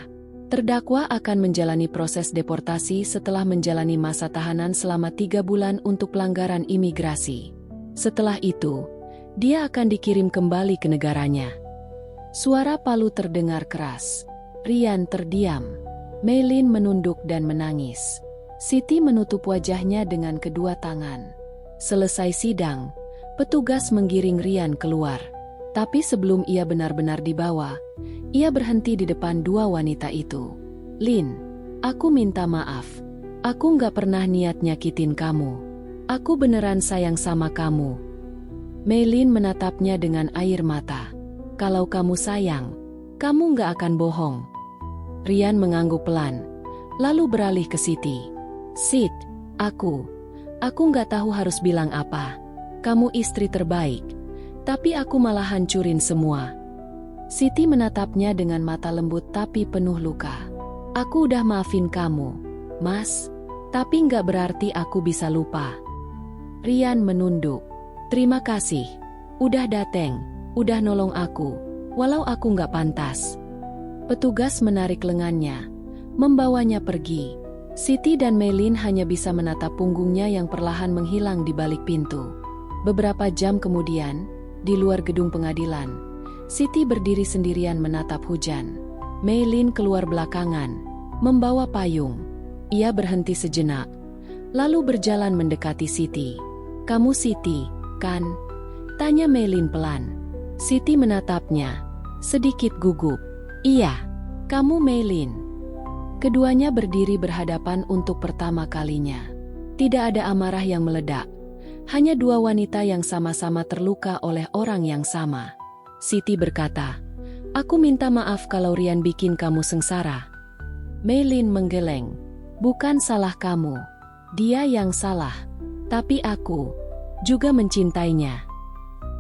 A: Terdakwa akan menjalani proses deportasi setelah menjalani masa tahanan selama 3 bulan untuk pelanggaran imigrasi. Setelah itu, dia akan dikirim kembali ke negaranya. Suara palu terdengar keras. Rian terdiam. Mei Lin menunduk dan menangis. Siti menutup wajahnya dengan kedua tangan. Selesai sidang, petugas menggiring Rian keluar. Tapi sebelum ia benar-benar dibawa, ia berhenti di depan dua wanita itu. "Lin, aku minta maaf. Aku nggak pernah niat nyakitin kamu. Aku beneran sayang sama kamu." Meilin menatapnya dengan air mata. "Kalau kamu sayang, kamu nggak akan bohong." Rian mengangguk pelan, lalu beralih ke Siti. "Sit, aku nggak tahu harus bilang apa. Kamu istri terbaik, tapi aku malah hancurin semua." Siti menatapnya dengan mata lembut tapi penuh luka. "Aku udah maafin kamu, Mas, tapi nggak berarti aku bisa lupa." Rian menunduk. "Terima kasih. Udah dateng, udah nolong aku, walau aku nggak pantas." Petugas menarik lengannya, membawanya pergi. Siti dan Meilin hanya bisa menatap punggungnya yang perlahan menghilang di balik pintu. Beberapa jam kemudian, di luar gedung pengadilan, Siti berdiri sendirian menatap hujan. Meilin keluar belakangan, membawa payung. Ia berhenti sejenak, lalu berjalan mendekati Siti. "Kamu Siti, kan?" tanya Meilin pelan. Siti menatapnya, sedikit gugup. "Iya, kamu Meilin." Keduanya berdiri berhadapan untuk pertama kalinya. Tidak ada amarah yang meledak, hanya dua wanita yang sama-sama terluka oleh orang yang sama. Siti berkata, "Aku minta maaf kalau Rian bikin kamu sengsara." Meilin menggeleng. "Bukan salah kamu. Dia yang salah. Tapi aku juga mencintainya."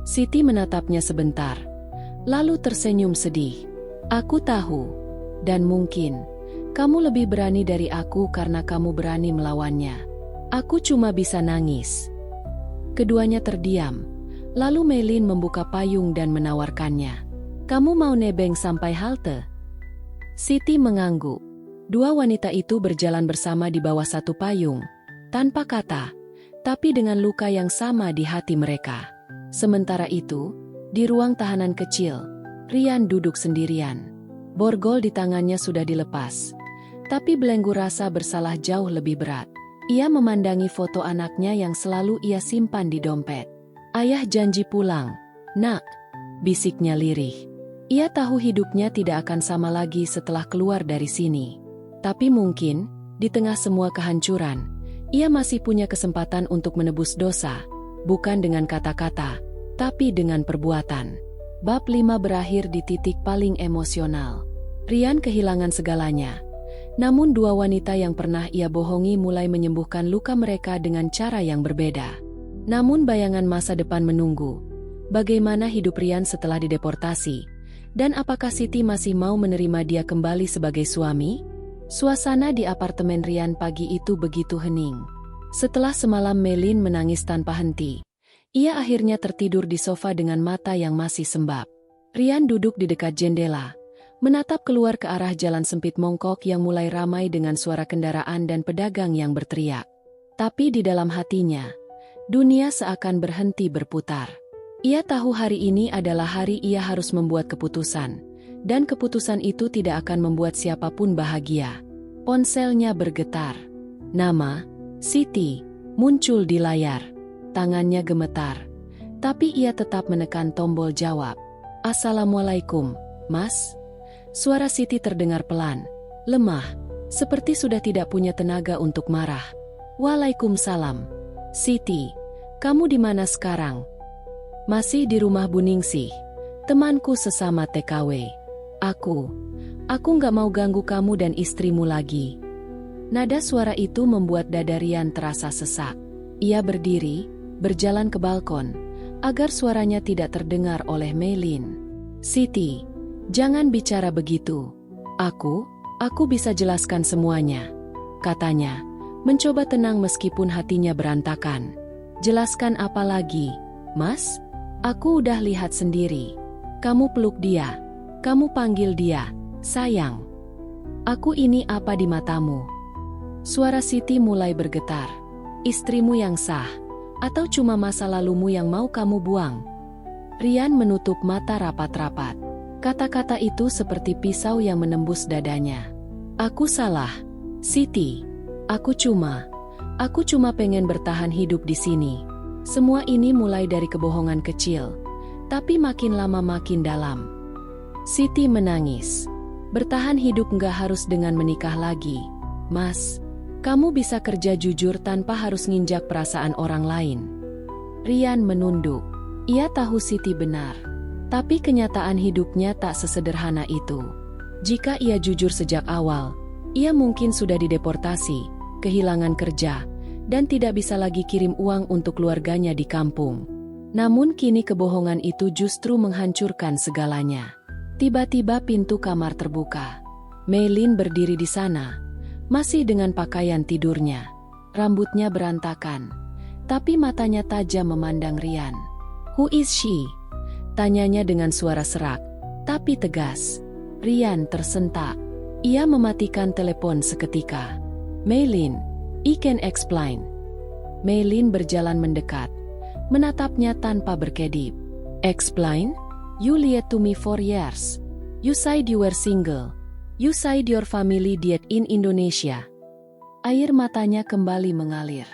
A: Siti menatapnya sebentar, lalu tersenyum sedih. "Aku tahu, dan mungkin kamu lebih berani dari aku karena kamu berani melawannya. Aku cuma bisa nangis." Keduanya terdiam, lalu Meilin membuka payung dan menawarkannya. "Kamu mau nebeng sampai halte?" Siti mengangguk. Dua wanita itu berjalan bersama di bawah satu payung, tanpa kata, tapi dengan luka yang sama di hati mereka. Sementara itu, di ruang tahanan kecil, Rian duduk sendirian. Borgol di tangannya sudah dilepas, tapi belenggu rasa bersalah jauh lebih berat. Ia memandangi foto anaknya yang selalu ia simpan di dompet. "Ayah janji pulang, Nak," bisiknya lirih. Ia tahu hidupnya tidak akan sama lagi setelah keluar dari sini. Tapi mungkin, di tengah semua kehancuran, ia masih punya kesempatan untuk menebus dosa, bukan dengan kata-kata, tapi dengan perbuatan. Bab 5 berakhir di titik paling emosional. Rian kehilangan segalanya. Namun dua wanita yang pernah ia bohongi mulai menyembuhkan luka mereka dengan cara yang berbeda. Namun bayangan masa depan menunggu. Bagaimana hidup Rian setelah dideportasi? Dan apakah Siti masih mau menerima dia kembali sebagai suami? Suasana di apartemen Rian pagi itu begitu hening. Setelah semalam Meilin menangis tanpa henti, ia akhirnya tertidur di sofa dengan mata yang masih sembab. Rian duduk di dekat jendela, menatap keluar ke arah jalan sempit Mongkok yang mulai ramai dengan suara kendaraan dan pedagang yang berteriak. Tapi di dalam hatinya, dunia seakan berhenti berputar. Ia tahu hari ini adalah hari ia harus membuat keputusan, dan keputusan itu tidak akan membuat siapapun bahagia. Ponselnya bergetar. Nama Siti muncul di layar. Tangannya gemetar, tapi ia tetap menekan tombol jawab. "Assalamualaikum, Mas." Suara Siti terdengar pelan, lemah, seperti sudah tidak punya tenaga untuk marah. "Waalaikumsalam. Siti, kamu di mana sekarang?" "Masih di rumah Bu Ningsih, temanku sesama TKW. Aku nggak mau ganggu kamu dan istrimu lagi." Nada suara itu membuat dada Rian terasa sesak. Ia berdiri, berjalan ke balkon, agar suaranya tidak terdengar oleh Meilin. "Siti, jangan bicara begitu. Aku bisa jelaskan semuanya," katanya, mencoba tenang meskipun hatinya berantakan. "Jelaskan apa lagi, Mas? Aku udah lihat sendiri. Kamu peluk dia, kamu panggil dia, sayang. Aku ini apa di matamu?" Suara Siti mulai bergetar. "Istrimu yang sah, atau cuma masa lalumu yang mau kamu buang?" Rian menutup mata rapat-rapat. Kata-kata itu seperti pisau yang menembus dadanya. "Aku salah, Siti. Aku cuma pengen bertahan hidup di sini. Semua ini mulai dari kebohongan kecil, tapi makin lama makin dalam. Siti menangis. Bertahan hidup nggak harus dengan menikah lagi. Mas, kamu bisa kerja jujur tanpa harus nginjak perasaan orang lain. Rian menunduk. Ia tahu Siti benar. Tapi kenyataan hidupnya tak sesederhana itu. Jika ia jujur sejak awal, ia mungkin sudah dideportasi, kehilangan kerja, dan tidak bisa lagi kirim uang untuk keluarganya di kampung. Namun kini kebohongan itu justru menghancurkan segalanya. Tiba-tiba pintu kamar terbuka. Meilin berdiri di sana, masih dengan pakaian tidurnya. Rambutnya berantakan, tapi matanya tajam memandang Rian. "Who is she?" tanyanya dengan suara serak, tapi tegas. Rian tersentak. Ia mematikan telepon seketika. "Meilin, I can explain." Meilin berjalan mendekat, menatapnya tanpa berkedip. "Explain? You lied to me for years. You said you were single. You said your family died in Indonesia." Air matanya kembali mengalir.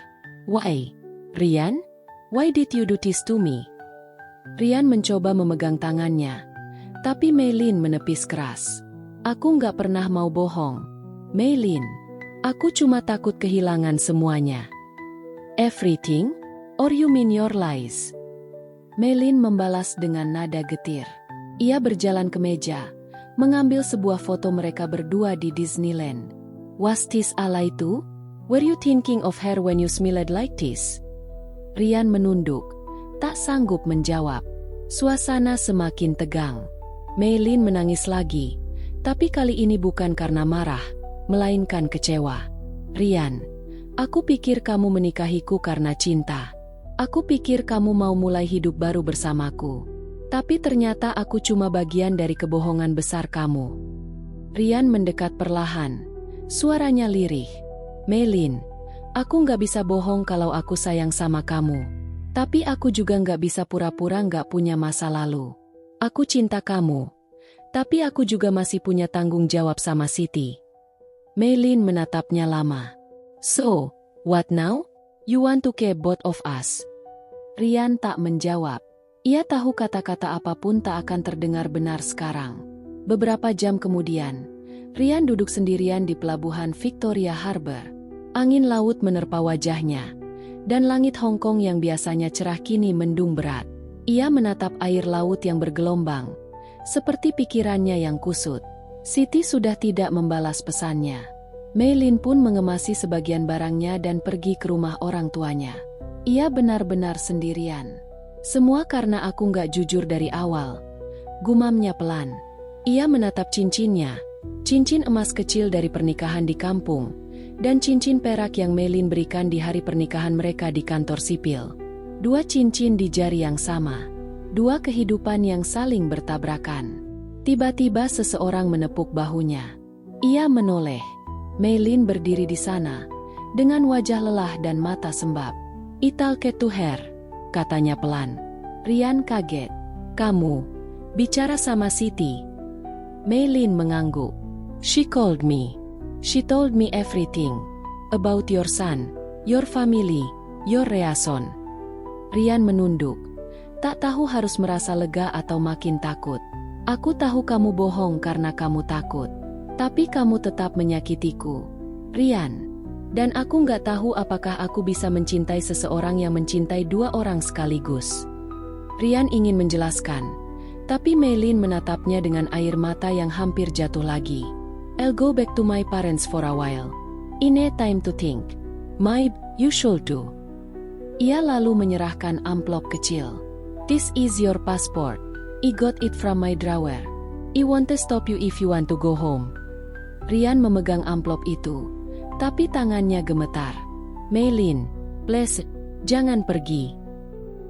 A: "Why? Rian? Why did you do this to me?" Rian mencoba memegang tangannya, tapi Meilin menepis keras. "Aku nggak pernah mau bohong, Meilin. Aku cuma takut kehilangan semuanya." "Everything? Or you mean your lies?" Meilin membalas dengan nada getir. Ia berjalan ke meja, mengambil sebuah foto mereka berdua di Disneyland. "Was this a lie too? Were you thinking of her when you smiled like this?" Rian menunduk, tak sanggup menjawab. Suasana semakin tegang. Meilin menangis lagi, tapi kali ini bukan karena marah, melainkan kecewa. "Rian, aku pikir kamu menikahiku karena cinta. Aku pikir kamu mau mulai hidup baru bersamaku. Tapi ternyata aku cuma bagian dari kebohongan besar kamu." Rian mendekat perlahan. Suaranya lirih. "Meilin, aku nggak bisa bohong kalau aku sayang sama kamu. Tapi aku juga nggak bisa pura-pura nggak punya masa lalu. Aku cinta kamu. Tapi aku juga masih punya tanggung jawab sama Siti." Meilin menatapnya lama. "So, what now? You want to keep both of us?" Rian tak menjawab. Ia tahu kata-kata apapun tak akan terdengar benar sekarang. Beberapa jam kemudian, Rian duduk sendirian di pelabuhan Victoria Harbor. Angin laut menerpa wajahnya, dan langit Hong Kong yang biasanya cerah kini mendung berat. Ia menatap air laut yang bergelombang, seperti pikirannya yang kusut. Siti sudah tidak membalas pesannya. Meilin pun mengemasi sebagian barangnya dan pergi ke rumah orang tuanya. Ia benar-benar sendirian. "Semua karena aku nggak jujur dari awal," gumamnya pelan. Ia menatap cincinnya, cincin emas kecil dari pernikahan di kampung, dan cincin perak yang Meilin berikan di hari pernikahan mereka di kantor sipil. Dua cincin di jari yang sama, dua kehidupan yang saling bertabrakan. Tiba-tiba seseorang menepuk bahunya. Ia menoleh. Meilin berdiri di sana, dengan wajah lelah dan mata sembab. "Ital ke tuher," katanya pelan. Rian kaget. "Kamu bicara sama Siti?" Meilin mengangguk. "She called me. She told me everything. About your son, your family, your reason." Rian menunduk. Tak tahu harus merasa lega atau makin takut. "Aku tahu kamu bohong karena kamu takut. Tapi kamu tetap menyakitiku, Rian. Dan aku nggak tahu apakah aku bisa mencintai seseorang yang mencintai dua orang sekaligus." Rian ingin menjelaskan, tapi Meilin menatapnya dengan air mata yang hampir jatuh lagi. "I'll go back to my parents for a while. In a time to think. Maybe you should do." Ia lalu menyerahkan amplop kecil. "This is your passport. I got it from my drawer. I won't stop you if you want to go home." Rian memegang amplop itu, tapi tangannya gemetar. "Meilin, please, jangan pergi."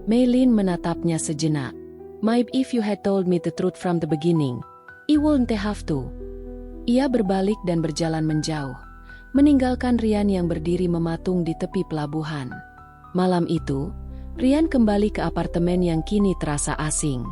A: Meilin menatapnya sejenak. "Maybe if you had told me the truth from the beginning, I wouldn't have to." Ia berbalik dan berjalan menjauh, meninggalkan Rian yang berdiri mematung di tepi pelabuhan. Malam itu, Rian kembali ke apartemen yang kini terasa asing.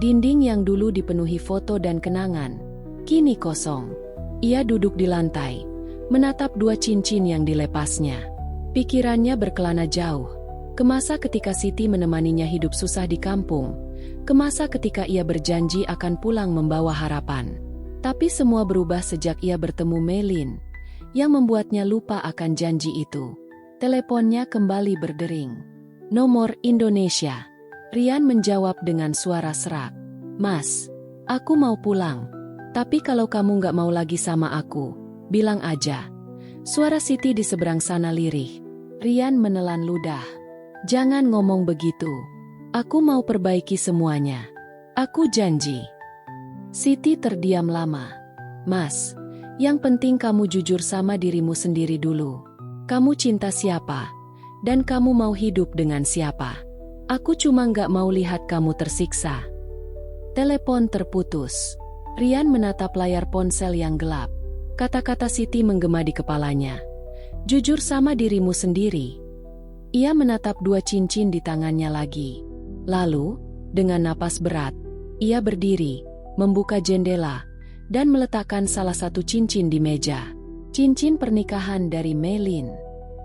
A: Dinding yang dulu dipenuhi foto dan kenangan, kini kosong. Ia duduk di lantai, menatap dua cincin yang dilepasnya. Pikirannya berkelana jauh. Kemasa ketika Siti menemaninya hidup susah di kampung. Kemasa ketika ia berjanji akan pulang membawa harapan. Tapi semua berubah sejak ia bertemu Melin, yang membuatnya lupa akan janji itu. Teleponnya kembali berdering. Nomor Indonesia. Rian menjawab dengan suara serak. Mas, aku mau pulang. Tapi kalau kamu nggak mau lagi sama aku, bilang aja. Suara Siti di seberang sana lirih. Rian menelan ludah. Jangan ngomong begitu. Aku mau perbaiki semuanya. Aku janji. Siti terdiam lama. Mas, yang penting kamu jujur sama dirimu sendiri dulu. Kamu cinta siapa? Dan kamu mau hidup dengan siapa? Aku cuma nggak mau lihat kamu tersiksa. Telepon terputus. Rian menatap layar ponsel yang gelap. Kata-kata Siti menggema di kepalanya. Jujur sama dirimu sendiri. Ia menatap dua cincin di tangannya lagi. Lalu, dengan napas berat, ia berdiri, membuka jendela, dan meletakkan salah satu cincin di meja. Cincin pernikahan dari Melin.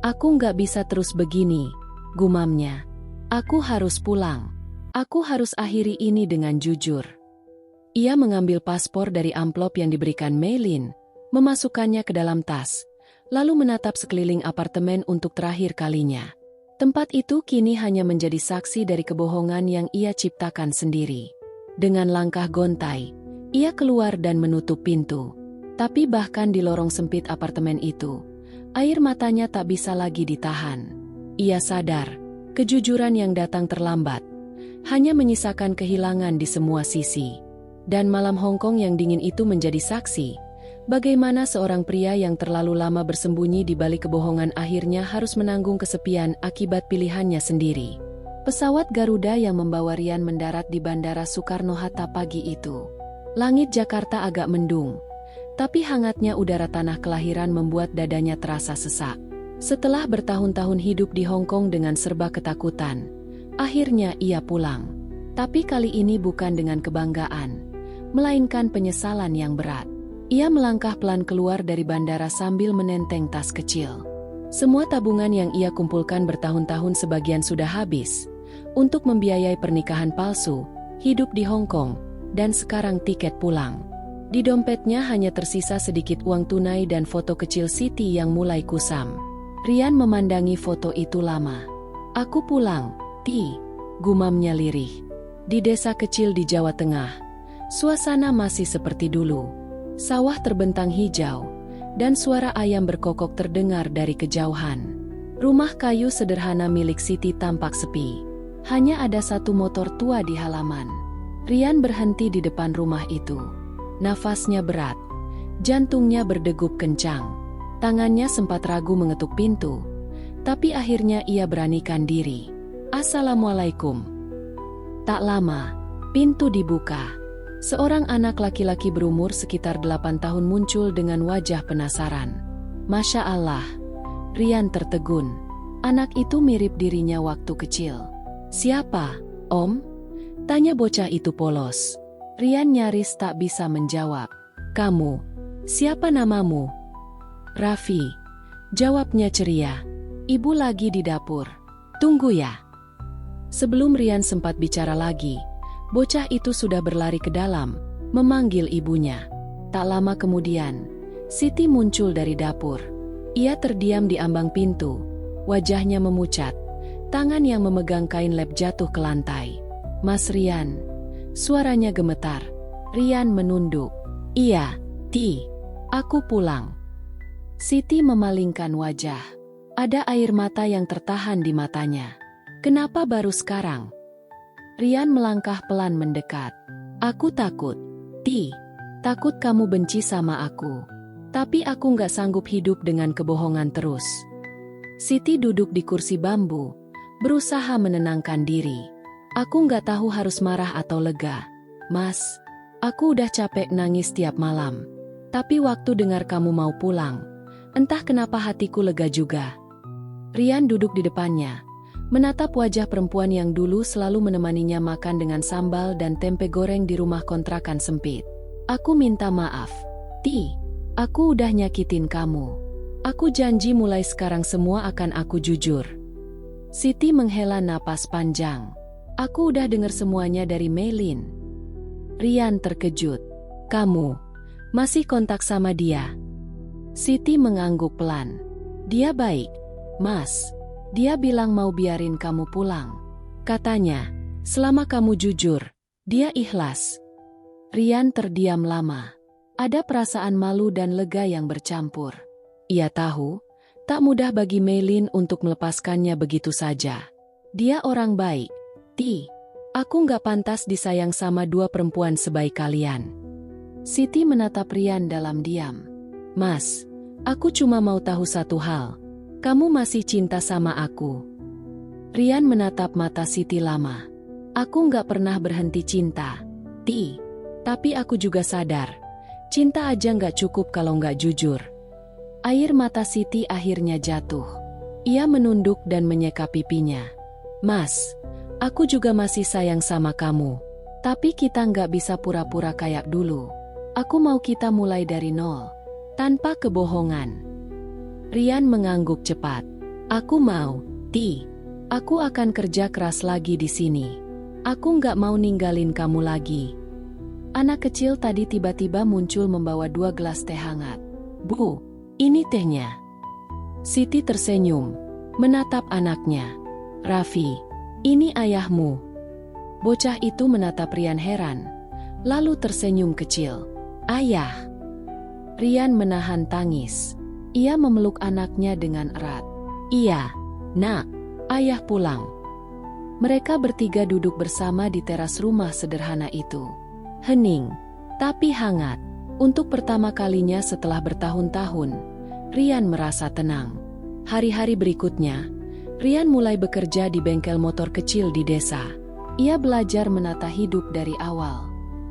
A: Aku nggak bisa terus begini, gumamnya. Aku harus pulang. Aku harus akhiri ini dengan jujur. Ia mengambil paspor dari amplop yang diberikan Melin, memasukkannya ke dalam tas, lalu menatap sekeliling apartemen untuk terakhir kalinya. Tempat itu kini hanya menjadi saksi dari kebohongan yang ia ciptakan sendiri. Dengan langkah gontai, ia keluar dan menutup pintu. Tapi bahkan di lorong sempit apartemen itu, air matanya tak bisa lagi ditahan. Ia sadar, kejujuran yang datang terlambat, hanya menyisakan kehilangan di semua sisi. Dan malam Hong Kong yang dingin itu menjadi saksi, bagaimana seorang pria yang terlalu lama bersembunyi di balik kebohongan akhirnya harus menanggung kesepian akibat pilihannya sendiri. Pesawat Garuda yang membawa Rian mendarat di Bandara Soekarno-Hatta pagi itu. Langit Jakarta agak mendung, tapi hangatnya udara tanah kelahiran membuat dadanya terasa sesak. Setelah bertahun-tahun hidup di Hong Kong dengan serba ketakutan, akhirnya ia pulang. Tapi kali ini bukan dengan kebanggaan, melainkan penyesalan yang berat. Ia melangkah pelan keluar dari bandara sambil menenteng tas kecil. Semua tabungan yang ia kumpulkan bertahun-tahun sebagian sudah habis untuk membiayai pernikahan palsu, hidup di Hong Kong, dan sekarang tiket pulang. Di dompetnya hanya tersisa sedikit uang tunai dan foto kecil Siti yang mulai kusam. Rian memandangi foto itu lama. Aku pulang, Ti, gumamnya lirih. Di desa kecil di Jawa Tengah, suasana masih seperti dulu. Sawah terbentang hijau, dan suara ayam berkokok terdengar dari kejauhan. Rumah kayu sederhana milik Siti tampak sepi. Hanya ada satu motor tua di halaman. Rian berhenti di depan rumah itu. Nafasnya berat, jantungnya berdegup kencang. Tangannya sempat ragu mengetuk pintu, tapi akhirnya ia beranikan diri. Assalamualaikum. Tak lama, pintu dibuka. Seorang anak laki-laki berumur sekitar 8 tahun muncul dengan wajah penasaran. Masya Allah, Rian tertegun. Anak itu mirip dirinya waktu kecil. Siapa, Om? Tanya bocah itu polos. Rian nyaris tak bisa menjawab. Kamu, siapa namamu? Raffi, jawabnya ceria. Ibu lagi di dapur. Tunggu ya. Sebelum Rian sempat bicara lagi, bocah itu sudah berlari ke dalam, memanggil ibunya. Tak lama kemudian, Siti muncul dari dapur. Ia terdiam di ambang pintu, wajahnya memucat, tangan yang memegang kain lap jatuh ke lantai. Mas Rian, suaranya gemetar. Rian menunduk. Iya, Ti, aku pulang. Siti memalingkan wajah. Ada air mata yang tertahan di matanya. Kenapa baru sekarang? Rian melangkah pelan mendekat. Aku takut, Ti. Takut kamu benci sama aku. Tapi aku nggak sanggup hidup dengan kebohongan terus. Siti duduk di kursi bambu, berusaha menenangkan diri. Aku nggak tahu harus marah atau lega. Mas, aku udah capek nangis tiap malam. Tapi waktu dengar kamu mau pulang, entah kenapa hatiku lega juga. Rian duduk di depannya, menatap wajah perempuan yang dulu selalu menemaninya makan dengan sambal dan tempe goreng di rumah kontrakan sempit. Aku minta maaf, Ti. Aku udah nyakitin kamu. Aku janji mulai sekarang semua akan aku jujur. Siti menghela napas panjang. Aku udah dengar semuanya dari Meilin. Rian terkejut. Kamu masih kontak sama dia? Siti mengangguk pelan. Dia baik, Mas. Dia bilang mau biarin kamu pulang. Katanya, selama kamu jujur, dia ikhlas. Rian terdiam lama. Ada perasaan malu dan lega yang bercampur. Ia tahu, tak mudah bagi Meilin untuk melepaskannya begitu saja. Dia orang baik. Aku nggak pantas disayang sama dua perempuan sebaik kalian. Siti menatap Rian dalam diam. Mas, aku cuma mau tahu satu hal. Kamu masih cinta sama aku? Rian menatap mata Siti lama. Aku nggak pernah berhenti cinta, Tapi aku juga sadar, cinta aja nggak cukup kalau nggak jujur. Air mata Siti akhirnya jatuh. Ia menunduk dan menyeka pipinya. Mas, aku juga masih sayang sama kamu. Tapi kita nggak bisa pura-pura kayak dulu. Aku mau kita mulai dari nol. Tanpa kebohongan. Rian mengangguk cepat. Aku mau, Aku akan kerja keras lagi di sini. Aku nggak mau ninggalin kamu lagi. Anak kecil tadi tiba-tiba muncul membawa 2 gelas teh hangat. Bu, ini tehnya. Siti tersenyum, menatap anaknya. Raffi, ini ayahmu. Bocah itu menatap Rian heran, lalu tersenyum kecil. Ayah. Rian menahan tangis. Ia memeluk anaknya dengan erat. Iya, nak, ayah pulang. Mereka bertiga duduk bersama di teras rumah sederhana itu. Hening, tapi hangat. Untuk pertama kalinya setelah bertahun-tahun, Rian merasa tenang. Hari-hari berikutnya, Rian mulai bekerja di bengkel motor kecil di desa. Ia belajar menata hidup dari awal.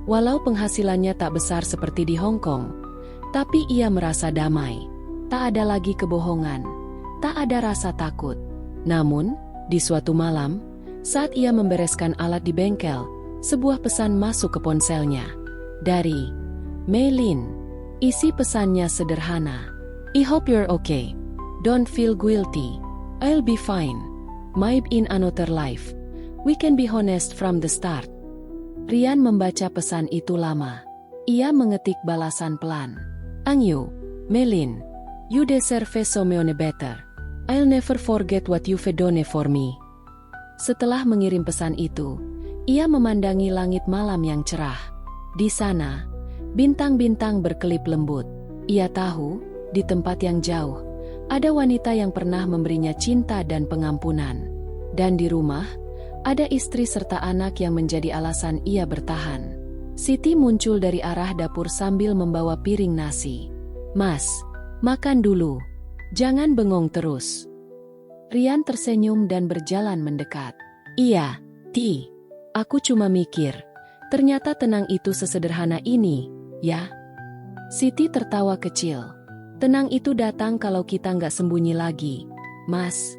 A: Walau penghasilannya tak besar seperti di Hong Kong, tapi ia merasa damai. Tak ada lagi kebohongan, tak ada rasa takut. Namun, di suatu malam, saat ia membereskan alat di bengkel, sebuah pesan masuk ke ponselnya. Dari Meilin. Isi pesannya sederhana. I hope you're okay. Don't feel guilty. I'll be fine. Maybe in another life. We can be honest from the start. Rian membaca pesan itu lama. Ia mengetik balasan pelan. Angyu, Meilin, you deserve so much better. I'll never forget what you've done for me. Setelah mengirim pesan itu, ia memandangi langit malam yang cerah. Di sana, bintang-bintang berkelip lembut. Ia tahu, di tempat yang jauh, ada wanita yang pernah memberinya cinta dan pengampunan. Dan di rumah, ada istri serta anak yang menjadi alasan ia bertahan. Siti muncul dari arah dapur sambil membawa piring nasi. Mas, makan dulu. Jangan bengong terus. Rian tersenyum dan berjalan mendekat. Iya, aku cuma mikir. Ternyata tenang itu sesederhana ini, ya? Siti tertawa kecil. Tenang itu datang kalau kita nggak sembunyi lagi, Mas.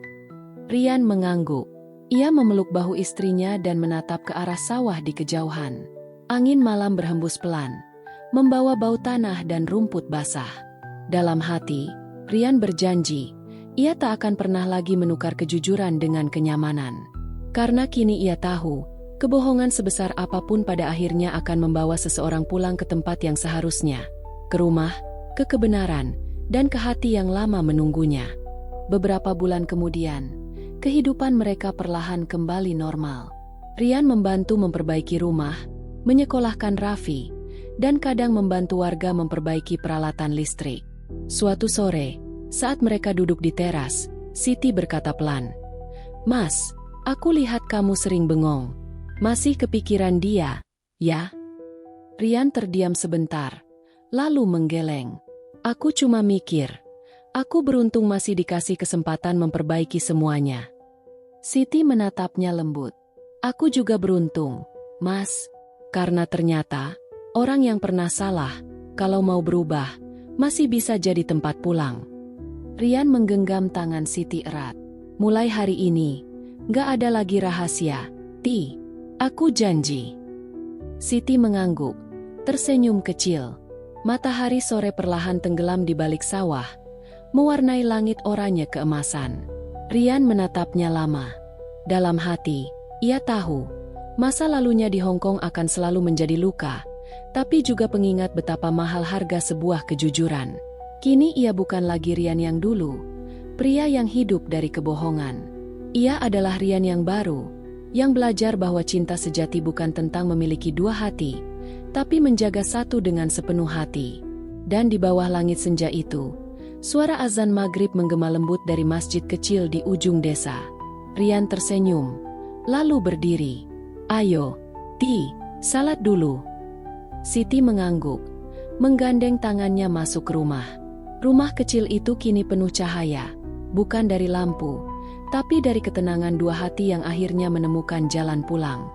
A: Rian mengangguk. Ia memeluk bahu istrinya dan menatap ke arah sawah di kejauhan. Angin malam berhembus pelan, membawa bau tanah dan rumput basah. Dalam hati, Rian berjanji, ia tak akan pernah lagi menukar kejujuran dengan kenyamanan. Karena kini ia tahu, kebohongan sebesar apapun pada akhirnya akan membawa seseorang pulang ke tempat yang seharusnya. Ke rumah, ke kebenaran, dan ke hati yang lama menunggunya. Beberapa bulan kemudian, kehidupan mereka perlahan kembali normal. Rian membantu memperbaiki rumah, menyekolahkan Raffi, dan kadang membantu warga memperbaiki peralatan listrik. Suatu sore, saat mereka duduk di teras, Siti berkata pelan, Mas, aku lihat kamu sering bengong. Masih kepikiran dia, ya? Rian terdiam sebentar, lalu menggeleng. Aku cuma mikir, aku beruntung masih dikasih kesempatan memperbaiki semuanya. Siti menatapnya lembut. Aku juga beruntung, Mas. Karena ternyata, orang yang pernah salah, kalau mau berubah, masih bisa jadi tempat pulang. Rian menggenggam tangan Siti erat. Mulai hari ini, gak ada lagi rahasia, Aku janji. Siti mengangguk, tersenyum kecil. Matahari sore perlahan tenggelam di balik sawah, mewarnai langit oranye keemasan. Rian menatapnya lama. Dalam hati, ia tahu, masa lalunya di Hong Kong akan selalu menjadi luka, tapi juga pengingat betapa mahal harga sebuah kejujuran. Kini ia bukan lagi Rian yang dulu, pria yang hidup dari kebohongan. Ia adalah Rian yang baru, yang belajar bahwa cinta sejati bukan tentang memiliki dua hati, tapi menjaga satu dengan sepenuh hati. Dan di bawah langit senja itu, suara azan maghrib menggema lembut dari masjid kecil di ujung desa. Rian tersenyum, lalu berdiri. "Ayo, Ti, salat dulu." Siti mengangguk, menggandeng tangannya masuk rumah. Rumah kecil itu kini penuh cahaya, bukan dari lampu, tapi dari ketenangan dua hati yang akhirnya menemukan jalan pulang.